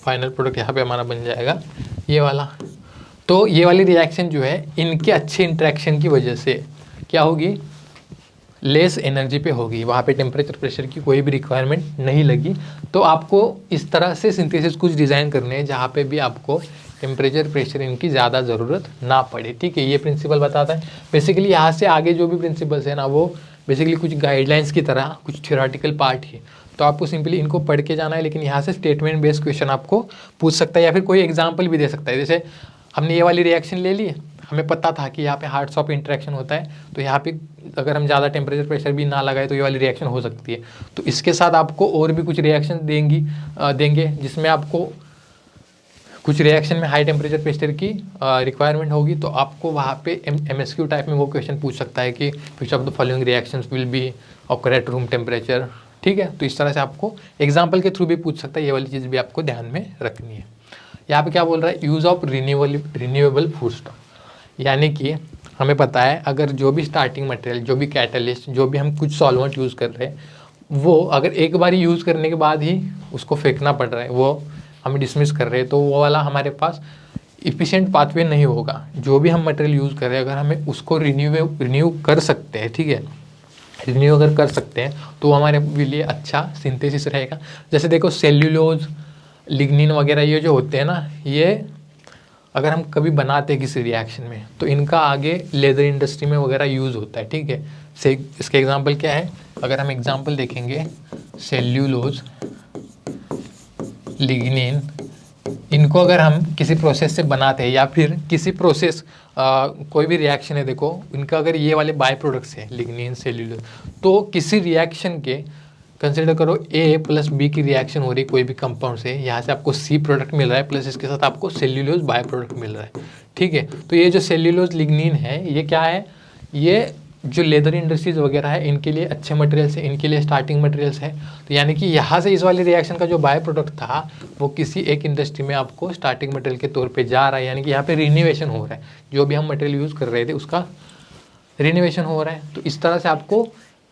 फाइनल प्रोडक्ट यहाँ पे हमारा बन जाएगा ये वाला। तो ये वाली रिएक्शन जो है इनके अच्छे इंट्रैक्शन की वजह से क्या होगी, लेस एनर्जी पे होगी, वहाँ पे टेम्परेचर प्रेशर की कोई भी रिक्वायरमेंट नहीं लगी। तो आपको इस तरह से सिंथेसिस कुछ डिज़ाइन करने हैं जहाँ पे भी आपको टेम्परेचर प्रेशर इनकी ज़्यादा ज़रूरत ना पड़े, ठीक है। ये प्रिंसिपल बताता है। बेसिकली यहाँ से आगे जो भी प्रिंसिपल्स है ना वो बेसिकली कुछ गाइडलाइंस की तरह, कुछ थ्योरेटिकल पार्ट ही, तो आपको सिंपली इनको पढ़ के जाना है। लेकिन यहाँ से स्टेटमेंट बेस्ड क्वेश्चन आपको पूछ सकता है, या फिर कोई एग्जाम्पल भी दे सकता है। जैसे हमने ये वाली रिएक्शन ले ली, हमें पता था कि यहाँ पे हार्ड सॉफ्ट इंटरेक्शन होता है, तो यहाँ पे अगर हम ज़्यादा टेम्परेचर प्रेशर भी ना लगाए तो ये वाली रिएक्शन हो सकती है। तो इसके साथ आपको और भी कुछ रिएक्शन देंगे जिसमें आपको कुछ रिएक्शन में हाई टेम्परेचर प्रेशर की रिक्वायरमेंट होगी, तो आपको वहाँ पे MSQ टाइप में वो क्वेश्चन पूछ सकता है कि which of the following reactions will be occur at room temperature, ठीक है। तो इस तरह से आपको एग्जाम्पल के थ्रू भी पूछ सकता है, ये वाली चीज़ भी आपको ध्यान में रखनी है। यहाँ पे क्या बोल रहा है, use of renewable food stock, यानी कि हमें पता है अगर जो भी स्टार्टिंग मटेरियल, जो भी कैटलिस्ट, जो भी हम कुछ सॉल्वेंट यूज़ कर रहे हैं, वो अगर एक बार यूज़ करने के बाद ही उसको फेंकना पड़ रहा है, वो हम डिसमिस कर रहे हैं, तो वो वाला हमारे पास इफिशिएंट पाथवे नहीं होगा। जो भी हम मटेरियल यूज़ कर रहे हैं अगर हमें उसको रिन्यू कर सकते हैं, ठीक है, रिन्यू अगर कर सकते हैं तो हमारे लिए अच्छा सिंथेसिस रहेगा। जैसे देखो सेल्यूलोज, लिग्निन वगैरह ये जो होते हैं ना, ये अगर हम कभी बनाते हैं किसी रिएक्शन में तो इनका आगे लेदर इंडस्ट्री में वगैरह यूज़ होता है, ठीक है। से इसके एग्जांपल क्या है, अगर हम एग्जांपल देखेंगे सेल्यूलोज, लिग्निन, इनको अगर हम किसी प्रोसेस से बनाते हैं या फिर किसी प्रोसेस कोई भी रिएक्शन है, देखो इनका अगर ये वाले बाय प्रोडक्ट्स है लिग्निन, सेल्यूलोज, तो किसी रिएक्शन के कंसिडर करो A प्लस B की रिएक्शन हो रही कोई भी कंपाउंड से, यहाँ से आपको C प्रोडक्ट मिल रहा है प्लस इसके साथ आपको सेल्यूलोज बाय प्रोडक्ट मिल रहा है, ठीक है। तो ये जो सेल्यूलोज लिग्निन है ये क्या है, ये जो लेदर इंडस्ट्रीज वगैरह है इनके लिए अच्छे मटेरियल्स है, इनके लिए स्टार्टिंग मटेरियल्स है। तो यानी कि यहाँ से इस वाली रिएक्शन का जो बाय प्रोडक्ट था वो किसी एक इंडस्ट्री में आपको स्टार्टिंग मटेरियल के तौर पे जा रहा है, यानी कि यहाँ पे रिन्यूएशन हो रहा है, जो भी हम मटेरियल यूज़ कर रहे थे उसका रिन्यूएशन हो रहा है। तो इस तरह से आपको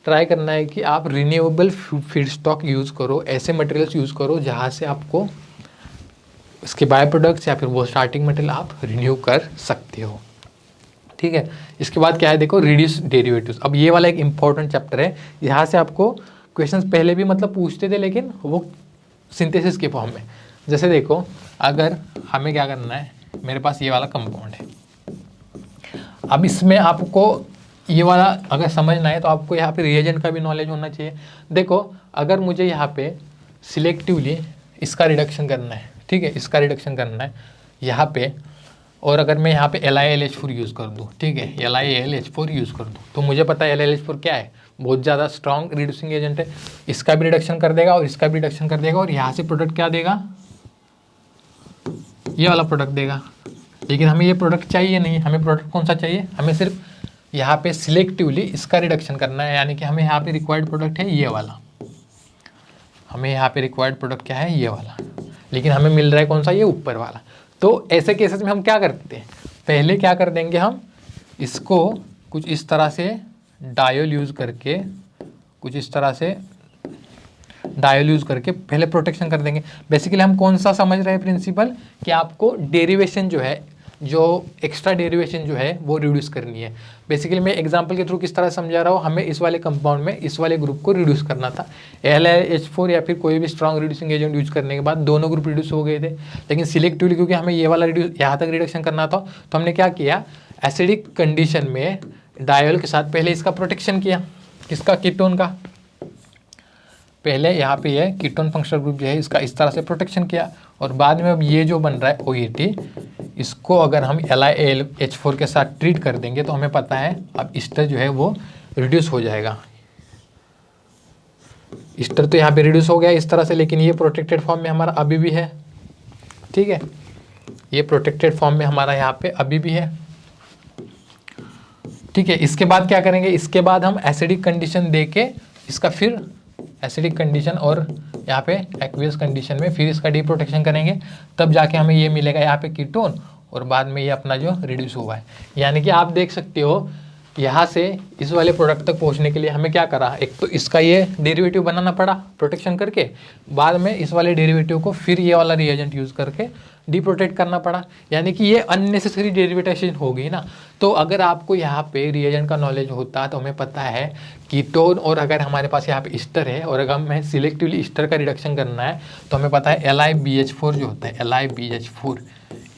ट्राई करना है कि आप रिन्यूएबल फीड स्टॉक यूज़ करो, ऐसे मटेरियल्स यूज़ करो जहाँ से आपको इसके बाय प्रोडक्ट्स या फिर वो स्टार्टिंग मटेरियल आप रिन्यू कर सकते हो, ठीक है। इसके बाद क्या है, देखो रिड्यूस डेरिवेटिव्स। अब ये वाला एक इंपॉर्टेंट चैप्टर है, यहाँ से आपको क्वेश्चंस पहले भी मतलब पूछते थे लेकिन वो सिंथेसिस के फॉर्म में। जैसे देखो अगर हमें क्या करना है, मेरे पास ये वाला कंपाउंड है, अब इसमें आपको ये वाला अगर समझना है तो आपको यहाँ पे रिएजेंट का भी नॉलेज होना चाहिए। देखो अगर मुझे यहाँ पे सिलेक्टिवली इसका रिडक्शन करना है, ठीक है, इसका रिडक्शन करना है यहाँ पे, और अगर मैं यहाँ पे LiLH4 यूज़ कर दूँ, ठीक है, LiLH4 यूज़ कर दूँ, तो मुझे पता है LiLH4 क्या है, बहुत ज़्यादा स्ट्रॉन्ग रिड्यूसिंग एजेंट है, इसका भी रिडक्शन कर देगा और इसका भी रिडक्शन कर देगा, और यहाँ से प्रोडक्ट क्या देगा, ये वाला प्रोडक्ट देगा। लेकिन हमें ये प्रोडक्ट चाहिए नहीं, हमें प्रोडक्ट कौन सा चाहिए, हमें सिर्फ यहाँ पे सिलेक्टिवली इसका रिडक्शन करना है, यानी कि हमें यहाँ पे रिक्वायर्ड प्रोडक्ट है ये वाला, हमें यहाँ पे रिक्वायर्ड प्रोडक्ट क्या है ये वाला, लेकिन हमें मिल रहा है कौन सा, ये ऊपर वाला। तो ऐसे केसेस में हम क्या करते हैं, पहले क्या कर देंगे, हम इसको कुछ इस तरह से डायोल यूज़ करके, कुछ इस तरह से डायोल यूज़ करके पहले प्रोटेक्शन कर देंगे। बेसिकली हम कौन सा समझ रहे हैं प्रिंसिपल, कि आपको डेरिवेशन जो है, जो एक्स्ट्रा डेरिवेशन जो है वो रिड्यूस करनी है। बेसिकली मैं एग्जांपल के थ्रू किस तरह समझा रहा हूँ, हमें इस वाले कंपाउंड में इस वाले ग्रुप को रिड्यूस करना था। LiH4 या फिर कोई भी स्ट्रॉन्ग रिड्यूसिंग एजेंट यूज करने के बाद दोनों ग्रुप रिड्यूस हो गए थे, लेकिन सिलेक्टिवली क्योंकि हमें ये वाला यहाँ तक रिडक्शन करना था, तो हमने क्या किया, एसिडिक कंडीशन में डायोल के साथ पहले इसका प्रोटेक्शन किया, किसका, कीटोन का। पहले यहाँ पे ये कीटोन फंक्शनल ग्रुप जो है इसका इस तरह से प्रोटेक्शन किया, और बाद में अब ये जो बन रहा है OET, इसको अगर हम LiH4 के साथ ट्रीट कर देंगे तो हमें पता है अब ईस्टर जो है वो रिड्यूस हो जाएगा। ईस्टर तो यहाँ पे रिड्यूस हो गया इस तरह से, लेकिन ये प्रोटेक्टेड फॉर्म में हमारा अभी भी है, ठीक है, ये प्रोटेक्टेड फॉर्म में हमारा यहाँ पे अभी भी है, ठीक है। इसके बाद क्या करेंगे, इसके बाद हम एसिडिक कंडीशन दे के इसका फिर एसिडिक कंडीशन और यहाँ पे एक्वियस कंडीशन में फिर इसका डी प्रोटेक्शन करेंगे, तब जाके हमें ये मिलेगा यहाँ पे कीटोन, और बाद में ये अपना जो रिड्यूस हुआ है। यानी कि आप देख सकते हो यहाँ से इस वाले प्रोडक्ट तक पहुँचने के लिए हमें क्या करा, एक तो इसका ये डेरिवेटिव बनाना पड़ा प्रोटेक्शन करके, बाद में इस वाले डेरिवेटिव को फिर ये वाला रिएजेंट यूज़ करके डी प्रोटेक्ट करना पड़ा, यानी कि ये अननेसेसरी डेरिवेटेशन हो गई ना। तो अगर आपको यहाँ पे रिएजेंट का नॉलेज होता तो हमें पता है कीटोन, और अगर हमारे पास यहाँ पे ईस्टर है और अगर हमें सिलेक्टिवली ईस्टर का रिडक्शन करना है तो हमें पता है LiBH4 जो होता है,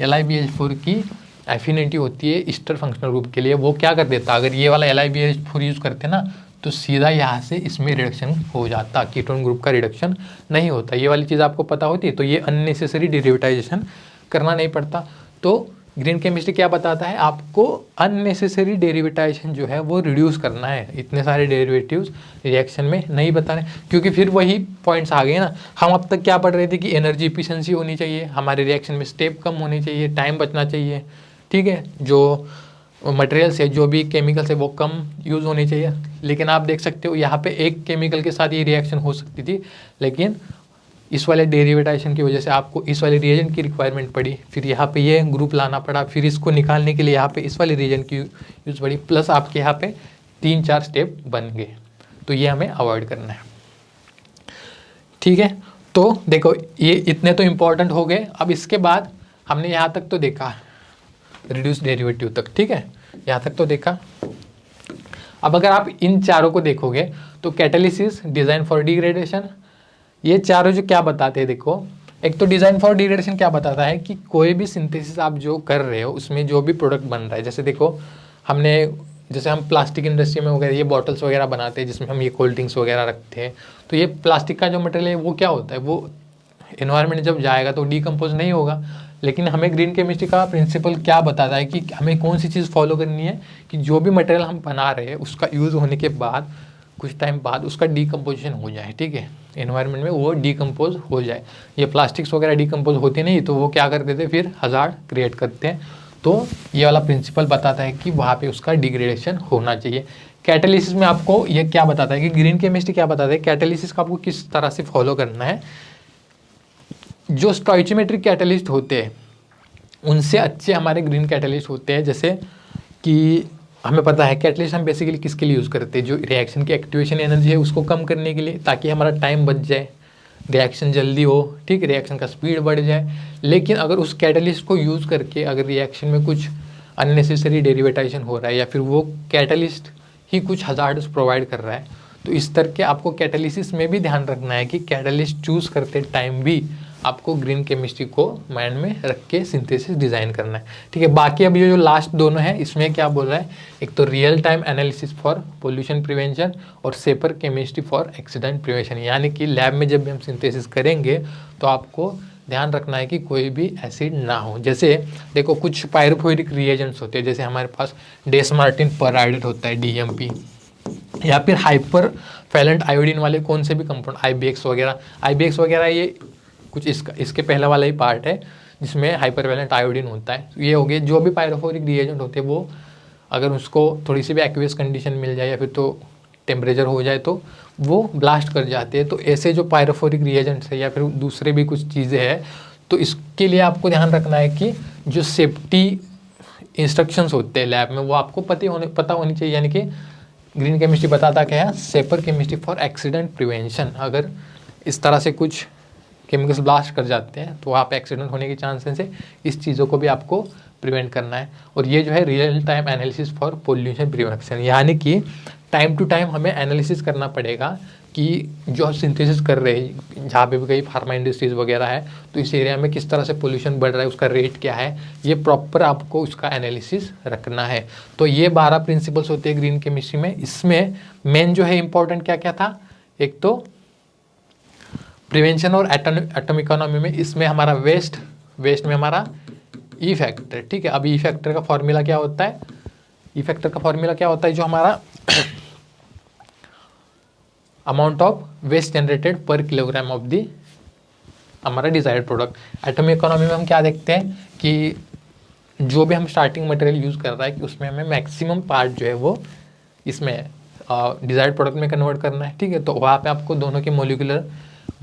LiBH4 की एफिनिटी होती है ईस्टर फंक्शनल ग्रुप के लिए। वो क्या कर देता, अगर ये वाला LiBH4 यूज़ करते ना तो सीधा यहाँ से इसमें रिडक्शन हो जाता, कीटोन ग्रुप का रिडक्शन नहीं होता। ये वाली चीज़ आपको पता होती तो ये अननेसेसरी डेरिवेटाइजेशन करना नहीं पड़ता। तो ग्रीन केमिस्ट्री क्या बताता है, आपको अननेसेसरी डेरिवेटाइजेशन जो है वो रिड्यूस करना है, इतने सारे डेरिवेटिव्स रिएक्शन में नहीं बता रहे, क्योंकि फिर वही पॉइंट्स आ गए ना। हम अब तक क्या पढ़ रहे थे कि एनर्जी इफिशिएंसी होनी चाहिए, हमारे रिएक्शन में स्टेप कम होने चाहिए, टाइम बचना चाहिए, ठीक है, जो मटेरियल्स है, जो भी केमिकल्स है वो कम यूज़ होने चाहिए। लेकिन आप देख सकते हो यहाँ पे एक केमिकल के साथ ये रिएक्शन हो सकती थी, लेकिन इस वाले डेरिवेटाइजेशन की वजह से आपको इस वाले रिएजेंट की रिक्वायरमेंट पड़ी, फिर यहाँ पे ये ग्रुप लाना पड़ा, फिर इसको निकालने के लिए यहाँ पे इस वाले रिएजेंट की यूज़ पड़ी, प्लस आपके यहाँ पे 3-4 स्टेप बन गए। तो ये हमें अवॉइड करना है, ठीक है। तो देखो ये इतने तो इम्पोर्टेंट हो गए। अब इसके बाद हमने यहाँ तक तो देखा रिड्यूस डेरिवेटिव तक, ठीक है, यहाँ तक तो देखा। अब अगर आप इन चारों को देखोगे तो कैटालिसिस, डिज़ाइन फॉर डिग्रेडेशन, ये चारों जो क्या बताते हैं, देखो एक तो डिज़ाइन फॉर डिग्रेडेशन क्या बताता है कि कोई भी सिंथेसिस आप जो कर रहे हो उसमें जो भी प्रोडक्ट बन रहा है, जैसे देखो जैसे हम प्लास्टिक इंडस्ट्री में वगैरह ये बॉटल्स वगैरह बनाते हैं जिसमें हम ये कोल्ड ड्रिंक्स वगैरह रखते हैं, तो ये प्लास्टिक का जो मटेरियल है वो क्या होता है, वो एनवायरनमेंट जब जाएगा तो डिकम्पोज नहीं होगा। लेकिन हमें ग्रीन केमिस्ट्री का प्रिंसिपल क्या बताता है कि हमें कौन सी चीज़ फॉलो करनी है कि जो भी मटेरियल हम बना रहे हैं उसका यूज़ होने के बाद कुछ टाइम बाद उसका डिकम्पोजिशन हो जाए, ठीक है, एनवायरनमेंट में वो डिकम्पोज हो जाए। ये प्लास्टिक्स वगैरह डिकम्पोज होते नहीं तो वो क्या कर देते, फिर हज़ार्ड क्रिएट करते हैं। तो ये वाला प्रिंसिपल बताता है कि वहाँ पे उसका डिग्रेडेशन होना चाहिए। कैटालिसिस में आपको ये क्या बताता है कि ग्रीन केमिस्ट्री क्या बताता है, कैटालिसिस का आपको किस तरह से फॉलो करना है। जो स्टोइचियोमेट्रिक कैटालिस्ट होते हैं उनसे अच्छे हमारे ग्रीन कैटालिस्ट होते हैं, जैसे कि हमें पता है कैटलिस्ट हम बेसिकली किसके लिए यूज़ करते हैं, जो रिएक्शन की एक्टिवेशन एनर्जी है उसको कम करने के लिए, ताकि हमारा टाइम बच जाए, रिएक्शन जल्दी हो, ठीक, रिएक्शन का स्पीड बढ़ जाए। लेकिन अगर उस कैटलिस्ट को यूज़ करके अगर रिएक्शन में कुछ अननेसेसरी डेरिवेटाइजेशन हो रहा है या फिर वो कैटलिस्ट ही कुछ हज़ार्ड्स प्रोवाइड कर रहा है, तो इस तरह के आपको कैटालिसिस में भी ध्यान रखना है कि कैटालिस्ट चूज़ करते टाइम भी आपको ग्रीन केमिस्ट्री को माइंड में रख के सिंथेसिस डिज़ाइन करना है, ठीक है। बाकी अभी जो लास्ट दोनों हैं इसमें क्या बोल रहा है, एक तो real time analysis for pollution prevention और safer chemistry for accident prevention, यानी कि लैब में जब भी हम सिंथेसिस करेंगे तो आपको ध्यान रखना है कि कोई भी एसिड ना हो। जैसे देखो कुछ पायरोफोरिक रिएजेंट्स होते हैं, जैसे हमारे पास डेसमार्टिन परआयोडेट होता है DMP, या फिर हाइपर फैलेंट आयोडीन वाले कौन से भी कंपाउंड IBX वगैरह ये कुछ इसके पहला वाला ही पार्ट है जिसमें हाइपरवैलेंट आयोडीन होता है। ये हो गए जो भी पायरोफोरिक रिएजेंट होते हैं, वो अगर उसको थोड़ी सी भी एक्वियस कंडीशन मिल जाए या फिर तो टेम्परेचर हो जाए तो वो ब्लास्ट कर जाते हैं। तो ऐसे जो पायरोफोरिक रिएजेंट्स है या फिर दूसरे भी कुछ चीज़ें हैं तो इसके लिए आपको ध्यान रखना है कि जो सेफ्टी इंस्ट्रक्शंस होते हैं लैब में वो आपको पता होनी चाहिए। यानी कि ग्रीन केमिस्ट्री बताता क्या है, safer chemistry for accident prevention. अगर इस तरह से कुछ केमिकल्स ब्लास्ट कर जाते हैं तो वहाँ पे एक्सीडेंट होने के चांसेस है, इस चीज़ों को भी आपको प्रिवेंट करना है। और ये जो है real time analysis for pollution prevention, यानी कि टाइम टू टाइम हमें एनालिसिस करना पड़ेगा कि जो हम सिंथेसिस कर रहे हैं, जहाँ पे भी कहीं फार्मा इंडस्ट्रीज़ वगैरह है तो इस एरिया में किस तरह से पोल्यूशन बढ़ रहा है, उसका रेट क्या है, ये प्रॉपर आपको उसका एनालिसिस रखना है। तो ये 12 प्रिंसिपल्स होते हैं ग्रीन केमिस्ट्री में। इसमें मेन जो है इंपॉर्टेंट क्या क्या था, एक तो प्रिवेंशन और एटम इकोनॉमी में इसमें हमारा वेस्ट में हमारा ई फैक्टर, ठीक है। अब ई फैक्टर का फॉर्मूला क्या होता है, ई फैक्टर का फॉर्मूला क्या होता है, जो हमारा अमाउंट ऑफ वेस्ट जनरेटेड पर किलोग्राम ऑफ दी हमारा डिजायर्ड प्रोडक्ट। एटॉमिक इकोनॉमी में हम क्या देखते हैं कि जो भी हम स्टार्टिंग मटेरियल यूज़ कर रहा है कि उसमें हमें मैक्सिमम पार्ट जो है वो इसमें डिजायर्ड प्रोडक्ट में कन्वर्ट करना है, ठीक है। तो वहाँ पे आपको दोनों के मोलिकुलर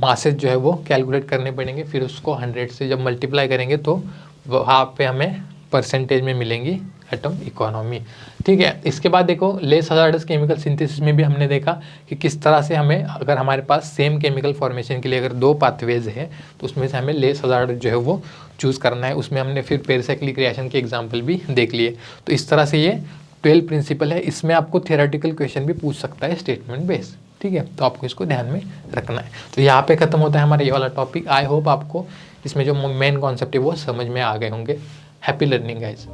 मासेज जो है वो कैलकुलेट करने पड़ेंगे, फिर उसको 100 से जब मल्टीप्लाई करेंगे तो वहाँ पे हमें परसेंटेज में मिलेंगी एटम इकोनॉमी, ठीक है। इसके बाद देखो लेस हजार्डस केमिकल सिंथेसिस में भी हमने देखा कि किस तरह से हमें, अगर हमारे पास सेम केमिकल फॉर्मेशन के लिए अगर 2 पाथवेज है तो उसमें से हमें लेस हजार्ड जो है वो चूज़ करना है। उसमें हमने फिर पेरिसाइक्लिक रिएक्शन के एग्जाम्पल भी देख लिए। तो इस तरह से ये 12 प्रिंसिपल है। इसमें आपको थियोरेटिकल क्वेश्चन भी पूछ सकता है स्टेटमेंट बेस, ठीक है। तो आपको इसको ध्यान में रखना है। तो यहाँ पे खत्म होता है हमारा ये वाला टॉपिक। आई होप आपको इसमें जो मेन कॉन्सेप्ट है वो समझ में आ गए होंगे। Happy learning guys.